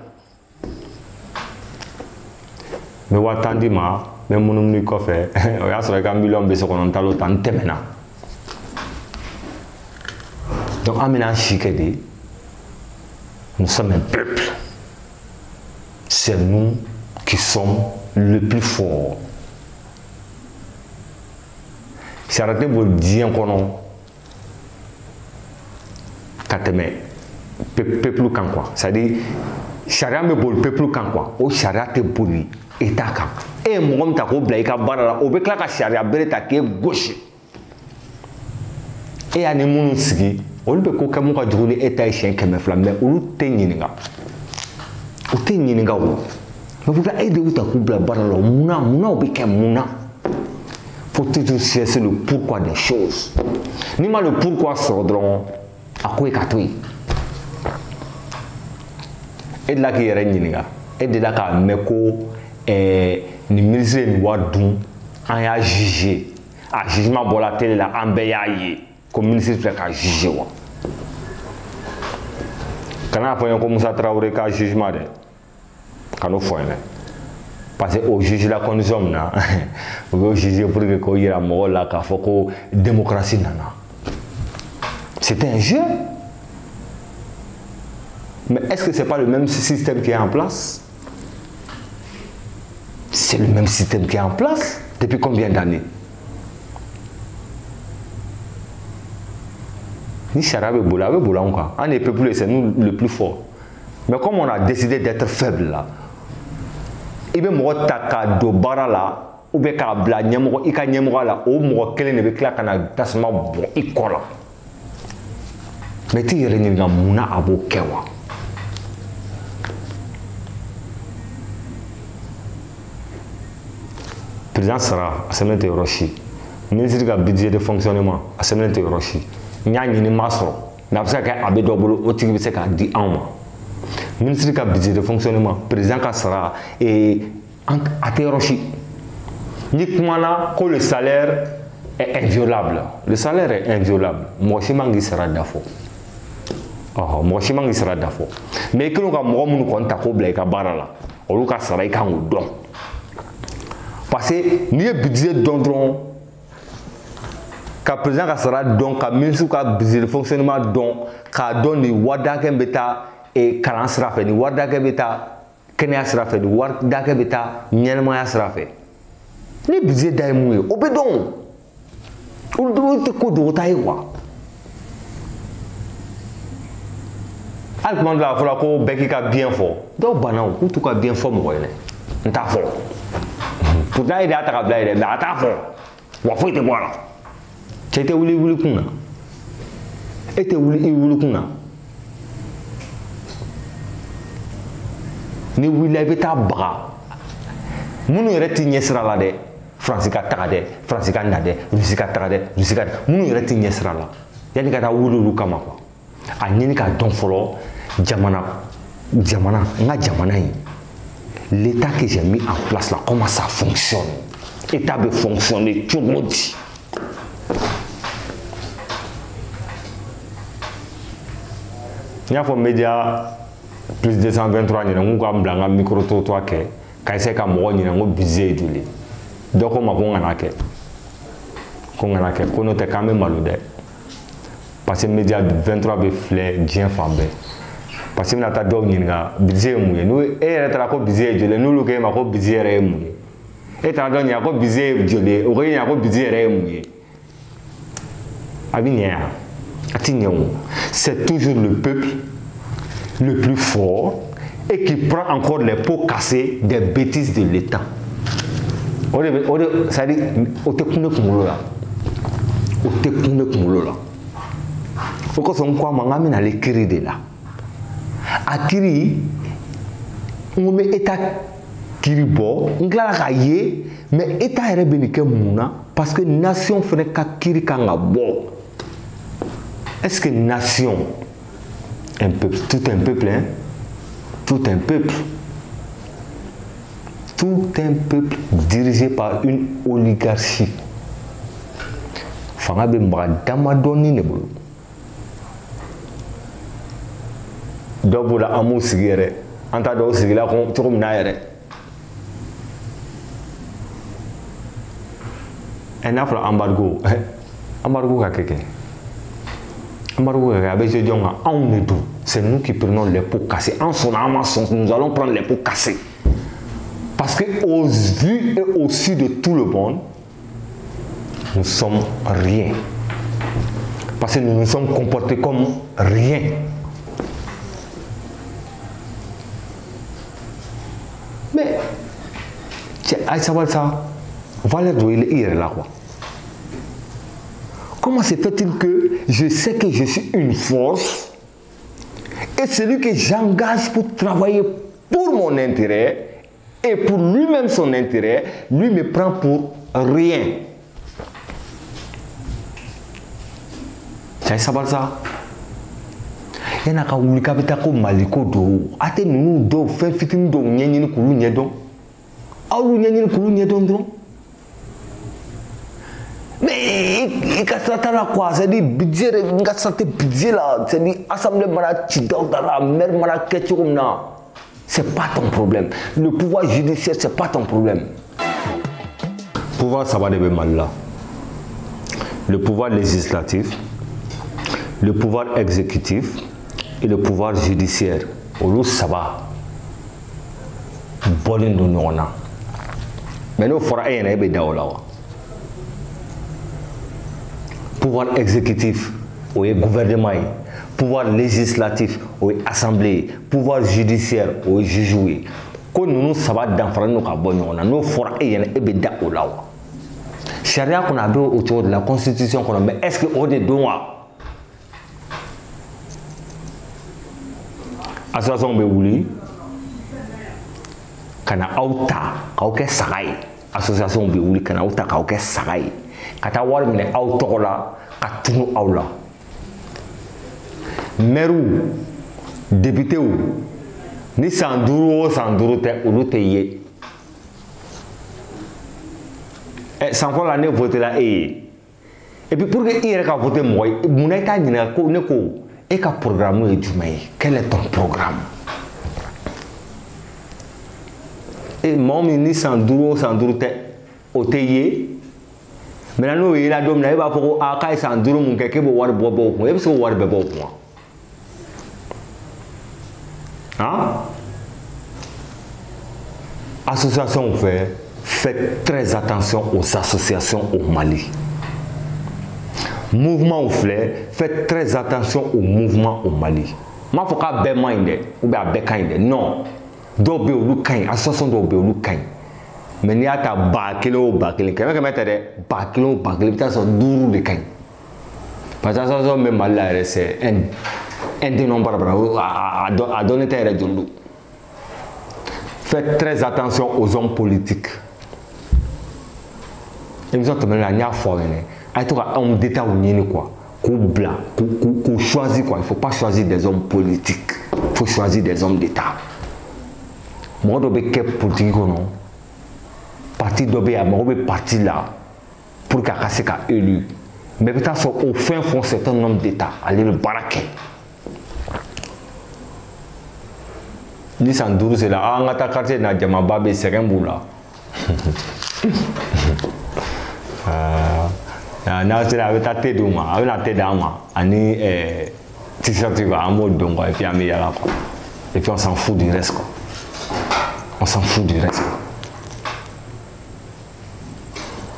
Mais watandi ma mais munum ni kofe o ya sɔrɔ ka million be so kono talo tan temena donc amina chikedi nous sommes un peuple c'est nous qui sommes le plus fort c'est arrêté bol dien kono kateme peuple kan quoi c'est-à-dire charia me bol peuple kan quoi o charia te boli État kan e mɔgɔ min ta k'o bila I ka baara la o bɛ tila ka sariya bere ta k'e gosi e y'a ni minnu sigi olu bɛ ko kɛ mun ka jugu ni e ta ye siɲɛ 200 mais olu tɛ ɲininka o tɛ ɲininka o mais pourquoi e de y'u ta k'u bila baara la munna o bɛ kɛ munna faut toujours chercher le pourquoi des choses. Ni mal le pourquoi sordront à quoi est et de là qui est régné, et de là qu'à meko ni ministre ni wadou en a jugé à jugement pour la télé là en béyaye comme ministre fait qu'à juger wa. Quand on a fait un comme ça Traoré qu'à jugement de quand on fait parce que au juge la condition là au juger pour que qu'on y a mort là qu'à faut que démocratie nana. C'était un jeu. Mais est-ce que ce n'est pas le même système qui est en place? C'est le même système qui est en place depuis combien d'années? Ni Charabe Boula, encore. On est peuplé, c'est nous le plus fort. Mais comme on a décidé d'être faible là, il y a des taka do bara là, ou bien ka bla nyamro, ika nyamro là, ou mo kele ne be kla kana tasma bon ikola. Mais tu yere ni nga muna abo kewa. Président sera à Semente Roshi. Ministre du budget de fonctionnement à Semente Roshi. Nya ni masro. Na bisa ka abedobolo o tigi bisa ka di anma. Ministre du budget de fonctionnement, président sera et à Roshi. Ni kumana que le salaire est inviolable. Le salaire est inviolable. Moi je mangi sera d'afo. Oh, moi je mangi sera d'afo. Mais que nous ka mo mu ko ntako bla ka barala. O lu ka sara i kan o don. Parce que ni budget dondron ka président sera donc ka ministre ka budget de fonctionnement donc ka don ni wada ke beta et kalan sera fait ni wada ke beta kenya sera fait ni wada ke beta nyelma sera fait ni budget daimu o be don o do te ko do tai quoi alquement la fola ko beki ka bien fort do banao ko tout ka bien fort mo yene nta fort pourtant il a attaqué mais attaque wa faut te voir tu étais wuli kuna était wuli kuna ni wili beta bra munu yere ti nyesra la de francika takade francika ndade rusika takade rusika munu yere ti nyesra la yani ka ta wulu kama quoi a nyini ka don folo jamana nga jamana yi. L'état que j'ai mis en place là, comment ça fonctionne? L'état peut fonctionner tout le monde. Il y a des médias plus de 223 ans, nous avons un micro-trottoir qui est un budget. Donc, on a quand même mal. Parce que les médias 23 ont fait bien fameux. Parce que nous avons dit que budget est nous avons budget nous avons budget et nous avons budget c'est toujours le peuple le plus fort et qui prend encore les pots cassés des bêtises de l'État. C'est-à-dire, on te connaît comme là. On te connaît comme là. Faut que son quoi mangami na l'écrit de là. Akiri, on met état kiribo, on glala kaye, mais état est bénique mouna parce que nation ferait kakiri kanga bo. Est-ce que nation, un peuple, tout un peuple, hein? Tout un peuple. Tout un peuple dirigé par une oligarchie. Fanga be mradama ne bolo. Donc la amour sigere, anta do sigila ko turum na yere. Un afro embargo, embargo ka keke. Embargo ka avec je dis on est d'où? C'est nous qui prenons les pots cassés. En son âme, nous allons prendre les pots cassés. Parce que aux vues et au su de tout le monde, nous sommes rien. Parce que nous nous sommes comportés comme rien. Mais, à savoir ça, valeur de il est là quoi. Comment se fait-il que je sais que je suis une force et celui que j'engage pour travailler pour mon intérêt et pour lui-même son intérêt, lui me prend pour rien. cɛ sabali sa yana ka wuli k'a bɛ taa ko maliko don a tɛ ninnu dɔw fɛn fitinin dɔw ɲɛɲini k'olu ɲɛdɔn aw y'u ɲɛɲini k'olu ɲɛdɔn dɔrɔn mais i ka sira t'a la quoi c'est à dire budget n ka sira tɛ budget la c'est à dire assemblée mana ci daw da la maire mana kɛ cogo min na c'est pas ton problème le pouvoir judiciaire c'est pas ton problème pouvoir saba de bɛ Mali la le pouvoir législatif le pouvoir exécutif et le pouvoir judiciaire olu saba bɔlen don ɲɔgɔn na mais n'o fɔra e ɲɛna e bɛ da o la wa pouvoir exécutif o ye gouvernement ye pouvoir législatif o ye assemblée ye pouvoir judiciaire o ye juge ye ko ninnu saba danfaralen don ka bɔ ɲɔgɔn na n'o fɔra e ɲɛna e bɛ da o la wa sariya kɔnɔ a bɛ o cogo de la constitution kɔnɔ mais est-ce que o de don wa association bɛ wuli ka na aw ta k'aw kɛ saga ye association bɛ wuli ka na aw ta k'aw kɛ saga ye ka taa wari minɛ aw tɔgɔ la ka tunu aw la maires députés ni san 5 o san 5 tɛ olu tɛ ye san fɔlɔ la ne votera e ye et puis pour que i yɛrɛ ka voter mɔgɔ ye munna i t'a ɲininka ko ne ko e ka programme ye jumɛn ye quel est ton programme et mɔgɔ min ni san 5 o san 5 tɛ o tɛ ye maintenant n'o yera don min na e b'a fɔ ko a k'a ye san 5 mun kɛ k'e b'o wari bɔ o kun e bɛ se k'o wari bɛɛ bɔ o kun wa hein association fait faites très attention aux associations au Mali mouvement ou fleur faites très attention aux mouvements au Mali m'a fɔ k'a bɛɛ man ɲi dɛ ou bien a bɛɛ ka ɲi dɛ non dɔw bɛ yen olu ka ɲi association dɔw bɛ yen olu ka ɲi mais n'i y'a ta 1000 o 1000 kɛmɛ tɛ dɛ 1000 o 1000 i bɛ taa sɔrɔ 5 de ka ɲi parce que association bɛ Mali la yɛrɛ c'est un dénombrable a dɔnnen tɛ yɛrɛ joli don faites très attention aux hommes politiques émission tɛmɛnen na n y'a fɔ aw ɲɛna a ye to ka homme d'état ɲini quoi k'u bila k'u choisir quoi il faut pas choisir des hommes politiques il faut choisir des hommes d'état mɔgɔ dɔ bɛ kɛ politique kɔnɔ parti dɔ bɛ yen a mago bɛ parti la pour que a ka se ka élu mais i bɛ taa sɔrɔ o fɛn fɛn c'est un homme d'état ale bɛ baara kɛ ni san 5 sera an ka taa quartier na jamaba bɛ sɛgɛn b'u la n'a sera a bɛ taa thé d'u ma a bɛ na thé d'an ma ani t-shirt an b'o dɔn quoi et puis an bɛ yala quoi et puis on s'en fout du reste quoi on s'en fout du reste quoi.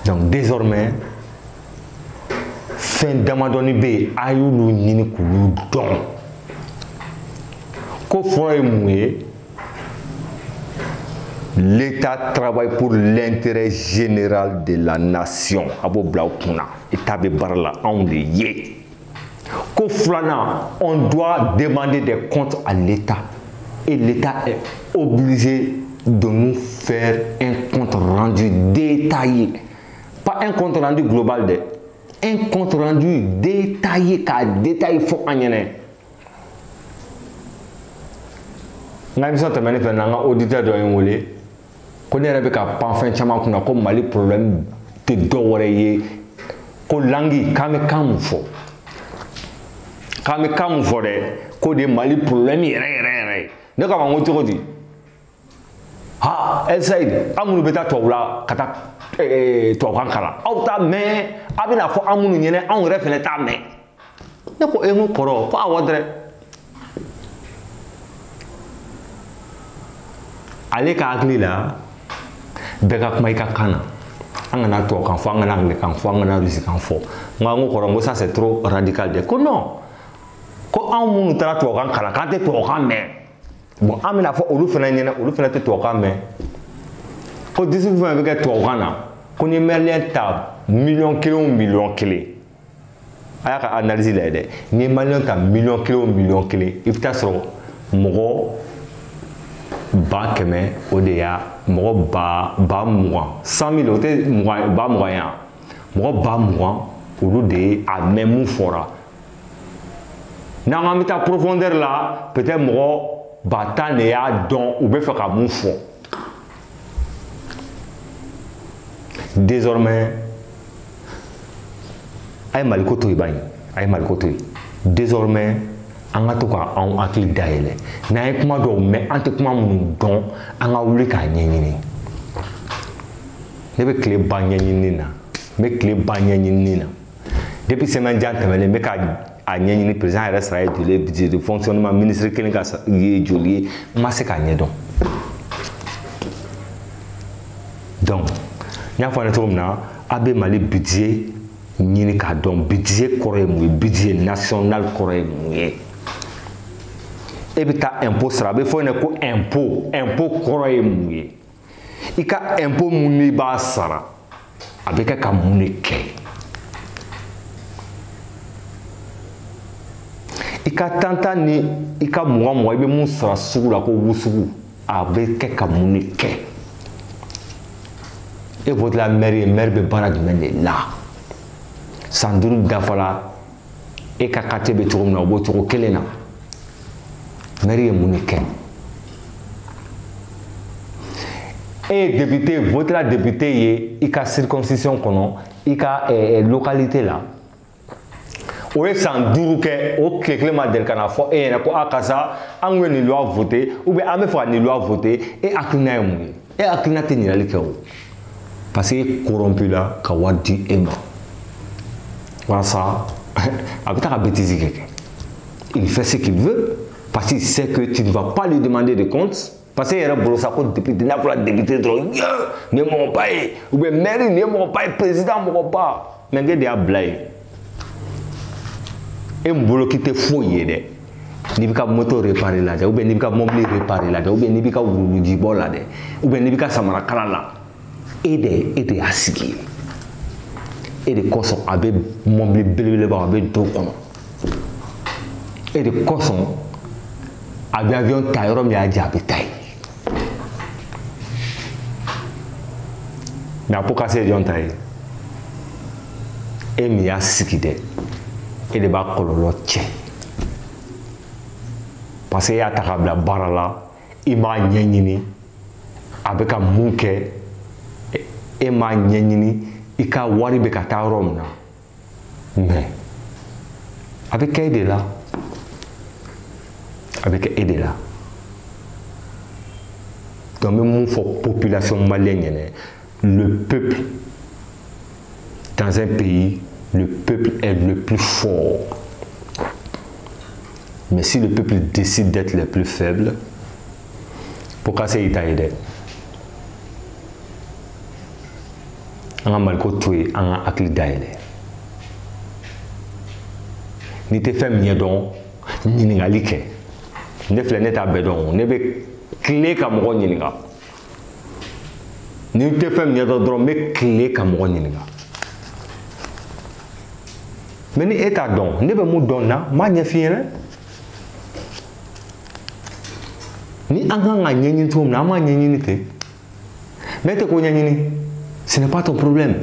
Donc désormais fɛn damadɔni bɛ yen a y'olu ɲini k'olu dɔn ko fɔlɔ ye mun ye l'État travaille pour l'intérêt général de la nation a b'o bila o kunna État bɛ baara la anw de ye ko filanan on doit demander des comptes à l'État et l'État est obligé de nous faire un compte rendu détaillé pas un compte rendu global de un compte rendu détaillé k'a détaillé fɔ an ɲɛna n ka émission tɛmɛnen fɛ n'an ka auditeur dɔ ye n wele ko ne yɛrɛ bɛ ka pan fɛn caman kunna ko Mali problème tɛ dɔ wɛrɛ ye ko langue k'an bɛ kan mun fɔ dɛ ko de ye Mali problème yɛrɛ ne k'a ma n ko cogo di ha El Saïd an minnu bɛ taa tubabu la ka taa tubabukan kalan aw t'a mɛn a bɛna fɔ an minnu ɲɛna anw yɛrɛ fɛnɛ t'a mɛn ne ko n ko kɔrɔ ko awɔ dɛrɛ ale ka hakili la bɛɛ ka kuma i ka kan na an kana tubabukan fɔ an kana anglais-kan fɔ an kana russikan fɔ n ko kɔrɔ n ko ça c'est trop radical dɛ ko non ko anw minnu taara tubabukan kalan k'an tɛ tubabukan mɛn bon an bɛna fɔ olu fɛnɛ ɲɛna olu fɛnɛ tɛ tubabukan mɛn ko discours fɛn bɛ kɛ tubabukan na ko ni maliyɛn ta 1,000,000 o 1,000,000 a y'a ka analyse lajɛ dɛ ni maliyɛn ta 1,000,000 o 1,000,000 i bɛ taa sɔrɔ mɔgɔ 100,000 o de y'a mɔgɔ ba 20 100,000 o tɛ ba 20 yan mɔgɔ ba 20 olu de ye a mɛn mun fɔra n'an k'an bɛ taa profondeur la peut-être mɔgɔ 10,000 de y'a dɔn u bɛ fɛ ka mun fɔ. Désormais a ye Mali ko to yen bani, a ye Mali ko to yen. Désormais an ka to ka anw hakili dayɛlɛ, n'an ye kuma dɔw mɛn an tɛ kuma minnu dɔn an ka wuli k'a ɲɛɲini. Ne bɛ tile ban ɲɛɲini na, n bɛ tile ban ɲɛɲini na depuis semaine jan tɛmɛlen n bɛ ka a ɲɛɲini président yɛrɛ sara ye joli ye, budget de fonctionnement ministre kelen ka ye joli ye, n ma se k'a ɲɛdɔn. Donc n y'a fɔ an ye cogo min na a bɛ Mali budget ɲini k'a dɔn. Budget kɔrɔ ye mun ye, budget national kɔrɔ ye mun ye. E bɛ taa impôt sara, a bɛ fɔ yen ko impôt, impôt kɔrɔ ye mun ye. I ka impôt mun n'i b'a sara a bɛ kɛ ka mun de kɛ. I ka tanta ni i ka mugan i bɛ mun sara sugu la ko wusugu a bɛ kɛ ka mun de kɛ. E votera maire ye, maire bɛ baara jumɛn de la. San 5 dafala e ka quartier bɛ cogo min na o b'o cogo kelen na. Maire ye mun de kɛ. E ye député votera député ye i ka circonscription kɔnɔ i ka localité la. O ye san 5 kɛ o tile kelen ma deli ka na fɔ e ɲɛna ko a karisa an kun ye nin loi voté ou bien an bɛ fɛ ka nin loi voté, e hakilina ye mun ye. E hakilina tɛ ɲininkali kɛ o. Parce que corrompu la ka wari di e ma. Walasa a bɛ taa ka bêtise kɛ. Il fait ce qu'il veut parce qu'il sait que tu ne vas pas lui demander de compte. Parce que yɛrɛ bolo sa ko député n'a fɔra député dɔrɔn nin ye mɔgɔba ye ou bien maire nin ye mɔgɔba ye, président mɔgɔba. Mais n de y'a bila yen. E mun bolo k'i tɛ foyi ye dɛ. N'i bɛ ka moto réparer la dɛ, ou bien n'i bɛ ka mobili réparer la dɛ, ou bien n'i bɛ ka wulujibɔ la dɛ, ou bien n'i bɛ ka samarakala la. E de y'a sigi. E de kosɔn a bɛ mobili belebeleba a bɛ don kɔnɔ. E de kosɔn a bɛ avion ta yɔrɔ min y'a jɛ a bɛ taa yen. Mais a ko se jɔn ta ye. E min y'a sigi dɛ, e de b'a kɔlɔlɔ cɛ. Parce que e y'a ta k'a bila baara la, i m'a ɲɛɲini, a bɛ ka mun kɛ, e m'a ɲɛɲini, i ka wari bɛ ka taa yɔrɔ min na. Mais a bɛ kɛ e de la. A bɛ kɛ e de la. Donc n bɛ mun fɔ population malienne ɲɛna, le peuple dans un pays, le peuple est le plus fort. Mais si le peuple décide d'être le plus faible, pour casser ita ye dɛ. An ka Mali ko to yen, an ka hakili dayɛlɛ. N'i tɛ fɛn min ɲɛdɔn, ɲininkali kɛ. Ne filɛ ne t'a bɛɛ dɔn, ne bɛ tile ka mɔgɔ ɲininka. Ni tɛ fɛn min ɲɛdɔn dɔrɔn n bɛ tile ka mɔgɔ ɲininka. Mais ni e t'a dɔn, ne bɛ mun dɔn na, n b'a ɲɛf'i ɲɛna. Ni an kan ka ɲɛɲini cogo min na, an b'a ɲɛɲini ten. Mais e tɛ ko ɲɛɲini, ce n'est pas ton problème.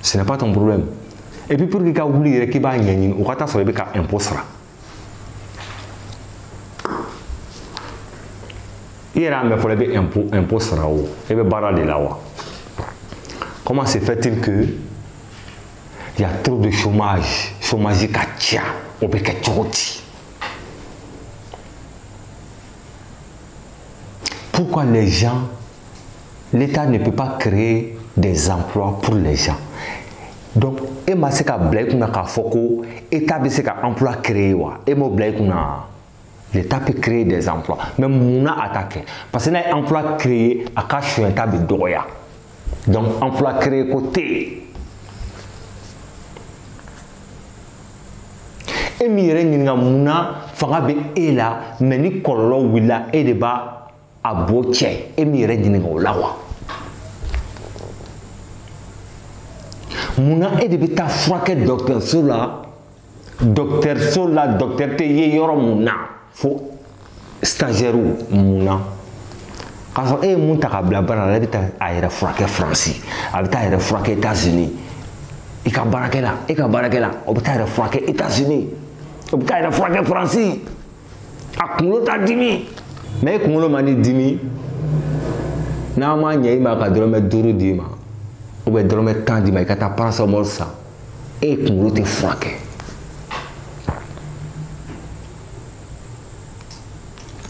Ce n'est pas ton problème. Et puis pour que ka wuli yɛrɛ k'i b'a ɲɛɲini, o ka taa sɔrɔ i bɛ ka impôt sara. I yɛrɛ y'a mɛn fɔlɔ i bɛ impôt sara o, i bɛ baara de la wa? Comment se fait-il que il y a trop de chômage, chômage ka ca, o bɛ kɛ cogo di? Pourquoi les gens, l'État ne peut pas créer des emplois pour les gens? Donc, e ma se ka bila i kunna k'a fɔ ko État bɛ se ka emploi créer wa? E m'o bila i kunna. L'État peut créer des emplois. Mais mun a t'a kɛ? Parce que n'a ye emploi créer, a ka sonyɛta bɛ dɔgɔya. Donc, emploi créer ko tɛ yen. E min yɛrɛ ɲininka mun na fanga bɛ e la, mais ni kɔlɔlɔ wulila e de b'a a bɔ cɛ. E min yɛrɛ ɲininka o la wa? Mun na e de bɛ taa furakɛ dɔgɔtɔrɔso la, dɔgɔtɔrɔ tɛ ye yɔrɔ mun na fo stagiaire mun na? K'a sɔrɔ e ye mun ta k'a bila baara la, e bɛ taa a yɛrɛ furakɛ Faransi, a bɛ taa a yɛrɛ furakɛ États-Unis. I ka baarakɛla, o bɛ taa a yɛrɛ furakɛ États-Unis. O bɛ taa yɛrɛ furakɛ Faransi. A kunkolo t'a dimi. Mais e kunkolo ma ni dimi. N'a ma ɲɛ i ma ka dɔrɔmɛ 5 d'i ma. Ou bien dɔrɔmɛ 10 d'i ma i ka taa paracetamol san. E kunkolo tɛ furakɛ.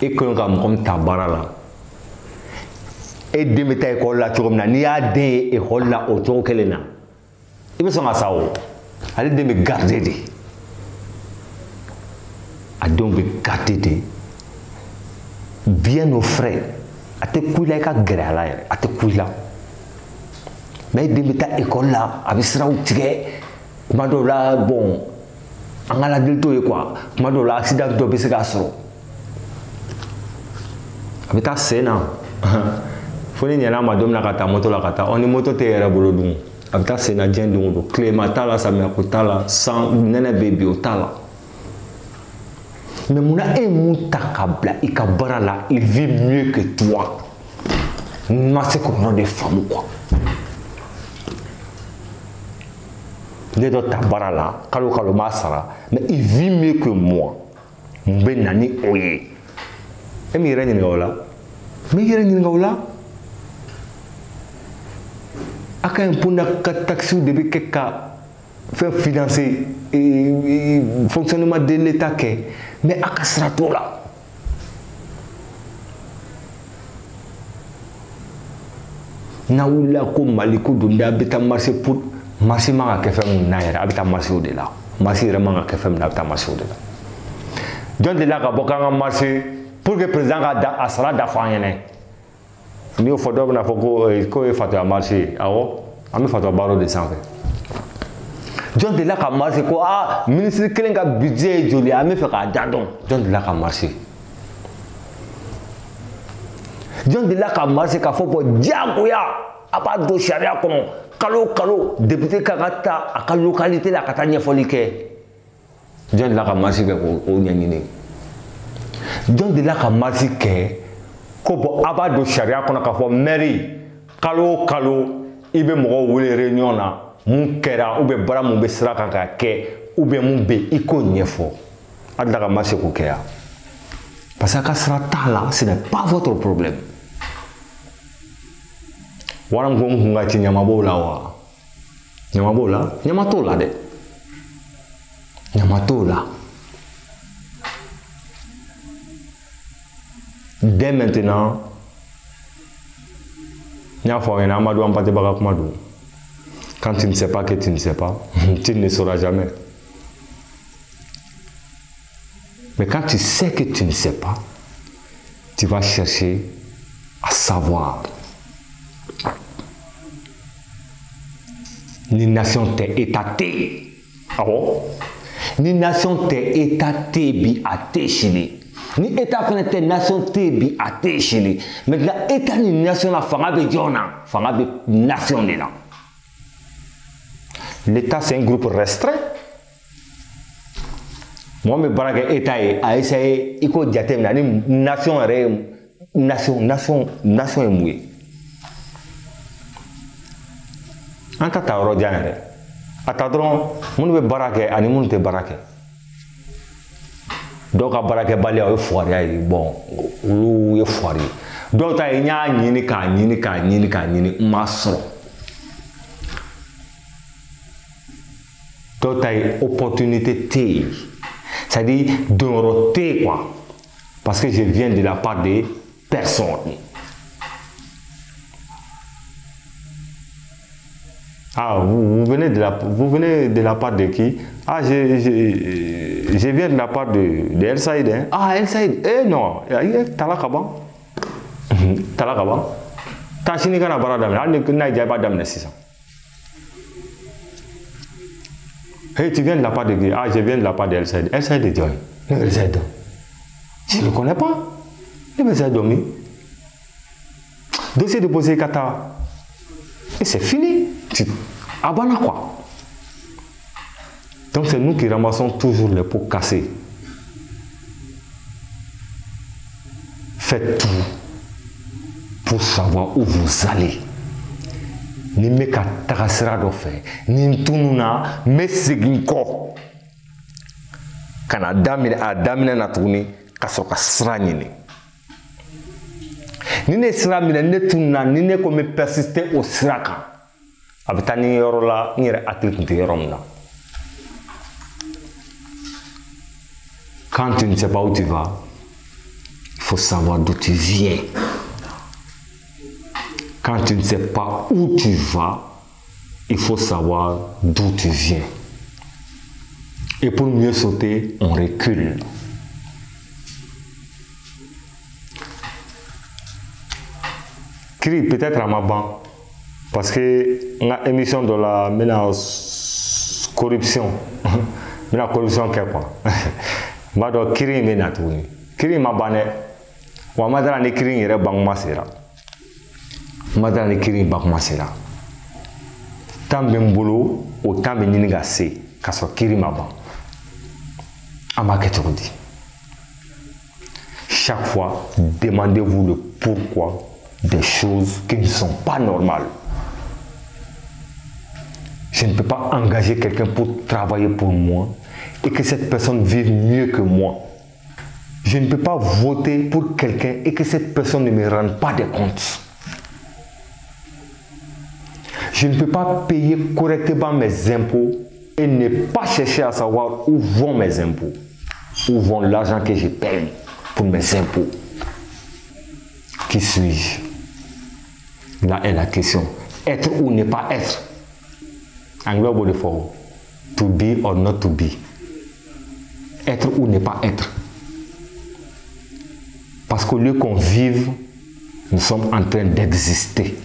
E kɔn ka mɔgɔ min ta baara la. E den bɛ taa école la cogo min na n'i y'a den ye école la o cogo kelen na i bɛ sɔn ka sa o. Ale den bɛ garder de. A denw bɛ garder de. Bien au frais. A tɛ ku i la i ka gɛrɛ a la yɛrɛ. A tɛ ku i la. Mais e den bɛ taa école la a bɛ siraw tigɛ. Kuma dɔw la bon an ka ladili t'o ye quoi. Kuma dɔw la accident dɔ bɛ se k'a sɔrɔ. A bɛ taa sen na. Fo ni ɲɛna ma don min na ka taa moto la ka taa ni moto tɛ yɛrɛ bolo dun a bɛ taa sen na diɲɛ don o don tilema t'a la samiyɛko t'a la san nɛnɛ bɛ bi o t'a la mais munna e ye mun ta ka bila i ka baara la il vit mieux que toi n ma se k'o yɔrɔ de faamu quoi ne dɔ ta baara la kalo kalo n b'a sara mais il vit mieux que moi mun bɛ na ni o ye e m'i yɛrɛ ɲininka o la n b'i yɛrɛ ɲininka o la. A ka ɲi punda ka taxes de bɛ kɛ ka fɛn financer fonctionnement de l'état kɛ mais a ka sira t'o la. N'a wulila ko Mali ko don a bɛ taa marché pour marché man ka kɛ fɛn mun na yɛrɛ a bɛ taa marché o de la marché yɛrɛ man ka kɛ fɛn mun na a bɛ taa marché o de la. Jɔn delila ka bɔ k'an ka marché pour que président ka a sara da fɔ an ɲɛna. N'i y'o fɔ dɔw bɛna fɔ ko ye fatuya marché ye awɔ an bɛ fatuya baaraw de sanfɛ jɔn delila ka marché ko ministre kelen ka budget ye joli an bɛ fɛ k'a da dɔn jɔn delila ka marché jɔn delila ka marché k'a fɔ bɔn diyagoya a b'a don sariya kɔnɔ kalo o kalo député ka ka taa a ka localité la ka taa ɲɛfɔli kɛ jɔn delila ka marché kɛ k'o ɲɛɲini jɔn delila ka marché kɛ ko bɔn a b'a don sariya kɔnɔ k'a fɔ mairie kalo o kalo i bɛ mɔgɔw wele réunion na mun kɛra ou bien baara mun bɛ sira kan ka kɛ ou bien mun bɛ yen i k'o ɲɛfɔ a delila ka marché k'o kɛ yan parce que a ka sira t'a la ce n'est pas votre problème wara min ko n kun ka ci ɲama b'o la wa ɲama b'o la ɲama t'o la dɛ ɲama t'o la. Dès maintenant, quand tu ne sais pas que tu ne sais pas, tu ne sauras jamais. Mais quand tu sais que tu ne sais pas, tu vas chercher à savoir. Ni nation t'est étatée. Ah bon? Ni nation t'est étatée bi à t'échiner. Ni état fana tɛ nation tɛ bi a tɛ sini maintenant état ni nation la fanga bɛ jɔn na fanga bɛ nation de la l'état c'est un groupe restreint mɔgɔ min bɛ baara kɛ état ye a essayé i k'o jate minɛ ni nation yɛrɛ ye nation ye mun ye an ta taa yɔrɔ jan yɛrɛ a ta dɔrɔn minnu bɛ baara kɛ ani minnu tɛ baara kɛ. Dɔw ka baarakɛbaliya o ye fugariya ye bon olu ye fugari ye dɔw ta ye n y'a ɲini k'a ɲini k'a ɲini k'a ɲini n m'a sɔrɔ dɔw ta ye opportunité tɛ yen c'est à dire donyɔrɔ tɛ yen quoi parce que je viens de la part de personne. Ah, vous venez de la part de qui? Ah, je viens de la part de El Saïd. Hein? Ah, El Saïd. Eh non, Tala Kaban. Tala Kaban. Tachini kana bara damne. N'a pas damne 600. Hey, tu viens de la part de qui? Ah, je viens de la part de El Saïd. El Saïd est John. El Saïd. Je ne le connais pas. El Saïd Domi. Dossier déposé Kata. Et c'est fini. Abana quoi. Donc c'est nous qui ramassons toujours les pots cassés. Faites tout pour savoir où vous allez. Ni me ka tagasira do fe, ni tununa me seginko. kana daminɛ na tuguni ka sɔrɔ ka sira ɲini ni ne sira minɛ ne tununa ni ne ko n bɛ persister o sira kan a bɛ taa ni yɔrɔ la n yɛrɛ hakili tun tɛ yɔrɔ min na. Quand tu ne sais pas où tu vas, il faut savoir d'où tu viens. Quand tu ne sais pas où tu vas, il faut savoir d'où tu viens. Et pour mieux sauter, on recule. Crie peut-être à ma banque, parce que la émission de la corruption, la corruption qu'est quoi? Mado Crie me natuni. Crie ma banne. Wa madara ni Crie yere bang masera. Madara ni Crie bang masera. Tambe mbolo o tambe nini ga se kaso Crie ma ban. Ama ketodi. Chaque fois, demandez-vous le pourquoi des choses qui ne sont pas normales. Je ne peux pas engager quelqu'un pour travailler pour moi et que cette personne vive mieux que moi. Je ne peux pas voter pour quelqu'un et que cette personne ne me rende pas des comptes. Je ne peux pas payer correctement mes impôts et ne pas chercher à savoir où vont mes impôts, où vont l'argent que je paye pour mes impôts. Qui suis-je? Là est la question. Être ou ne pas être. Anglais au de fort. To be or not to be. Être ou ne pas être. Parce qu'au lieu qu'on vive, nous sommes en train d'exister.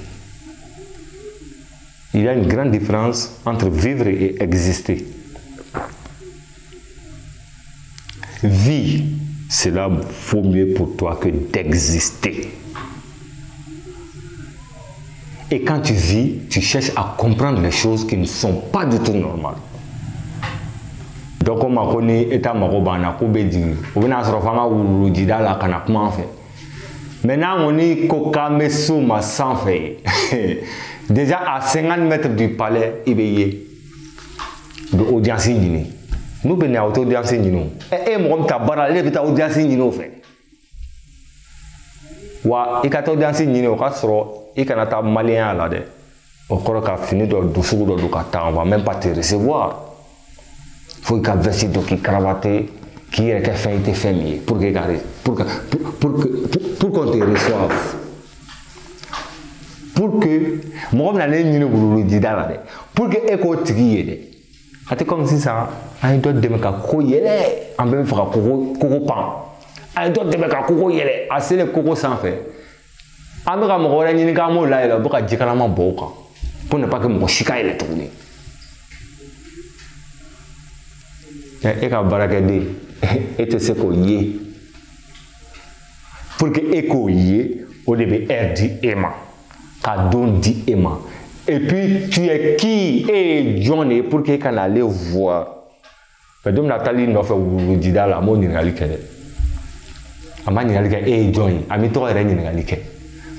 Il y a une grande différence entre vivre et exister. Vie, cela vaut mieux pour toi que d'exister. Et quand tu vis, tu cherches à comprendre les choses qui ne sont pas du tout normales. Donc, on m'a connu, et à ma robana, Koubedi, on a sur la femme ou l'udida la canapman fait. Maintenant, on est Kokamesu ma sans fait. Déjà à 50 mètres du palais, il de audience guinée. Nous venons à audience guinée. Et moi, tabara, les bêta audience guinée fait. Wa, et quand audience guinée, au cas et quand on a malien là, au corps qu'a fini de dessous de Lucata, on va même pas te recevoir. Faut qu'il y ait un verset qui cravaté, qui est fait pour qu'on te reçoive. Pour que, moi, je n'ai pas dit pour que l'écho trie. C'est comme si ça, il doit te mettre à couiller, en même temps, coco pan. Il doit te mettre à couiller, assez le coco sans fait. Américain, mon gars, il y a un mot là, il a beaucoup de différents mots pour ne pas que mon chica est tourné. Et quand barakade, et tu sais qu'on y est. Pour que écho y est, au début, R dit Emma. Kadon dit Emma. Et puis, tu es qui et Johnny pour que quand allait voir. Mais donc, Nathalie n'a fait ou dit dans la mot n'y a rien. Ama n'y a rien et Johnny. Ami toi, rien n'y a rien.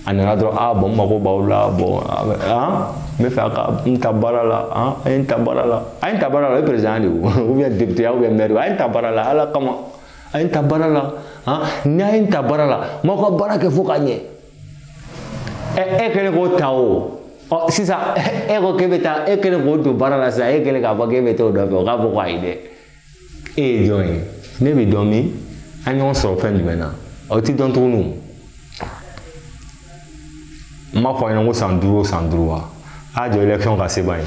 On a droit à bon, ma baoula, bon, hein, me faire un tabarala, hein, un tabarala, un tabarala, le président, ou bien député, ou bien maire, un tabarala, alors comment, un tabarala, hein, n'y a un tabarala, moi, quoi, baraka, faut gagner. Et que le gros tao, si ça, et que le gros de barala, ça, et que le gars va gagner au dehors, va vous aider. Et Johnny, ne me dormi, on se refait du maintenant, au-dessus d'entre nous. Ma foi, on s'en droit. Ah, de l'élection, c'est bien.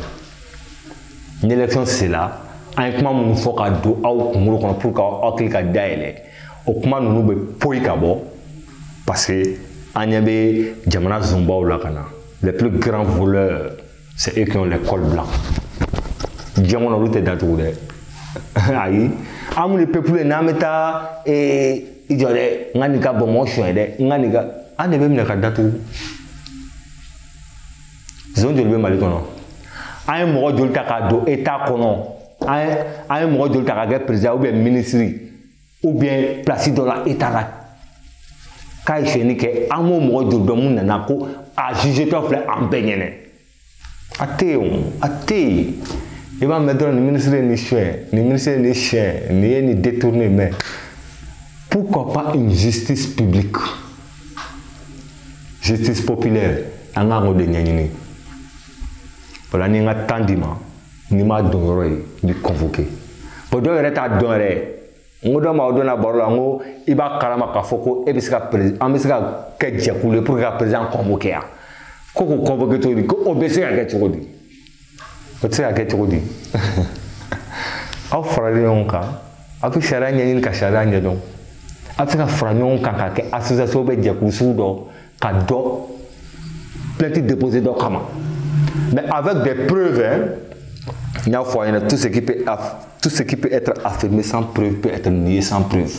Une élection, c'est là. Un comment nous faut qu'à dos, pour qu'on clique à d'ailleurs. Au comment nous nous pouvons qu'abo, parce que on y avait Jamana Zumba ou la Kana. Les plus grands voleurs, c'est eux qui ont les cols blancs. Jamana route d'atouré. Aïe. Amu le peuple n'ameta et il y aurait n'anika bon mon chien de n'anika. Ah, ne même le cadatu. Zone de le malikono. Un mot de l'Takado, État kono. Un mot de l'Takado, président ou bien ministre, ou bien placé dans l'État. Quand il s'est que un mot de l'homme n'a pas à juger ton frère en baigné. Athée. Il va mettre le ministre ni chien, ni ministre ni chien, ni détourné, mais pourquoi pas une justice publique? Justice populaire, en a de nyanyini. Voilà, ni nga tandima, ni ma donore, ni convoqué. Pour deux heures, t'as donné. On doit m'ordonner à Barola, on iba karama kafoko, et puis c'est président, mais c'est que j'ai coulé pour que le président convoqué. Koko convoqué tout dit, ko obéissé à quelque chose dit. Tu sais à quelque chose dit. Au frère on ka, avec charia nyani ka charia nyadon. Avec ka frère on ka ka association be j'ai coulé do, ka do, plainte déposé do kama. Mais avec des preuves, il y a tout ce qui peut être affirmé sans preuve peut être nié sans preuve.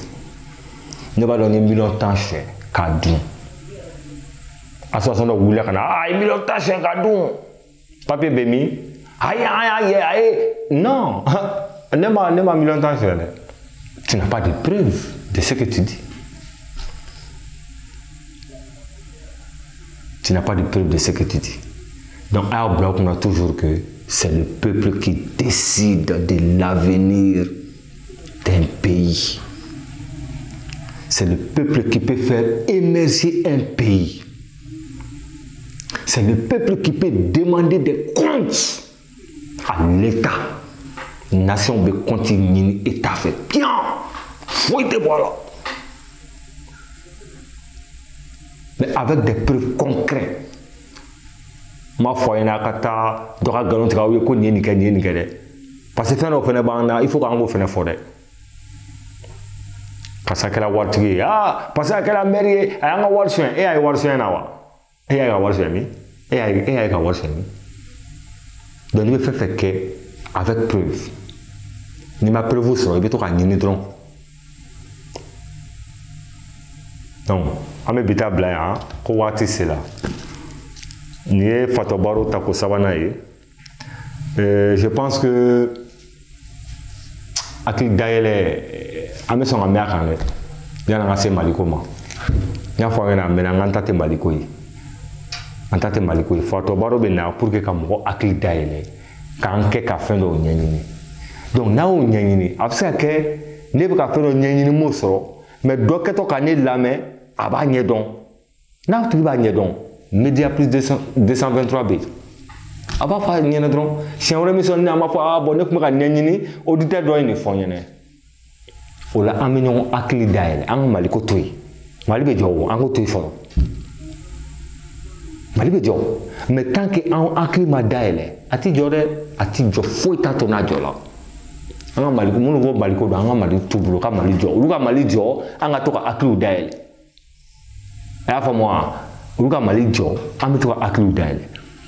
Ne va donner 1 million de temps cher, cadeau. À 60 ans, vous voulez qu'on a 1 million de temps cher, cadeau. Papier bémi, aïe. Non, ne m'a 1 million de temps cher. Tu n'as pas de preuve de ce que tu dis. Tu n'as pas de preuve de ce que tu dis. Donc, à bloc, on a toujours que c'est le peuple qui décide de l'avenir d'un pays. C'est le peuple qui peut faire émerger un pays. C'est le peuple qui peut demander des comptes à l'État. La nation peut continuer, l'État fait bien. Fouillez voilà. Mais avec des preuves concrètes. Ma foi na kata doka galon tika ko ni de parce que fena fena bana il faut qu'on go fena fodé parce que la wartigi parce que la mairie ay nga war soin ay war soin na wa ay ga war soin mi ay ga war soin mi donc il fait que avec preuve ni ma preuve sur il to ka ni dron donc ame bita bla ko wati c'est là. Je pense que avec Daele, ame son américain, il y a un malikoma. Il y a un tate malikoi. Un tate malikoi. Fatobaro bena pour que comme avec Daele, quand quelqu'un fait le nyanyini. Donc na o nyanyini, après que ne peut pas faire le nyanyini mosro, mais doit que to kane lame aba nyedon. Na tu ba nyedon. Média plus 223B. Aba fa nyene dron. Si on remet son na ma fa abonné ko ka nyanyini auditeur do ni fo nyene. Ola aminyon akli daele an mali ko toy. Mali be jowo an ko toy fo. Mali be jowo. Mais tant que an akli ma daele ati jo fo tato na jola. An mali ko munu go mali ko do an mali tubulo ka mali jo. Ulu ka mali jo an ga to ka akli daele. Ya fa moi Uga mali jo, ami to aklu daele.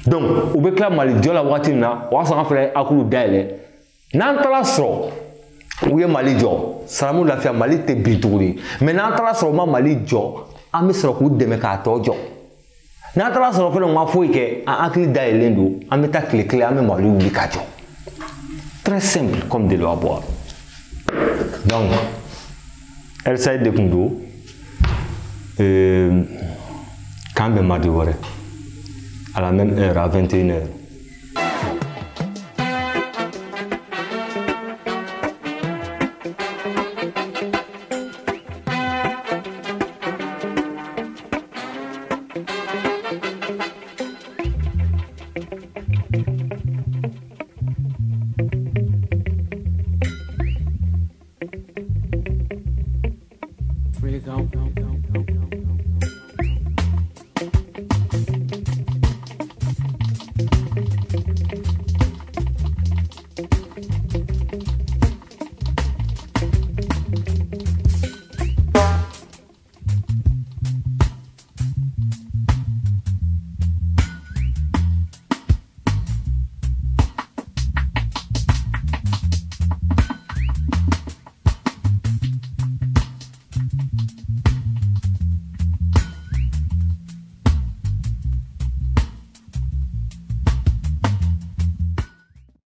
Donc, ubekla mali jo la wakati na, wasa ngafele aklu daele. Nantala so, uye mali jo, salamu lafia mali te bituri. Mais nantala so ma mali jo, ami sro ku deme ka to jo. Nantala so fele ngwa fo ike an akli daele ndo, ami ta kle ami mali ubi ka jo. Très simple comme de l'eau à boire. Donc, elle s'aide de kundo. Quand même mardi à la même heure, à 21h. Freak out.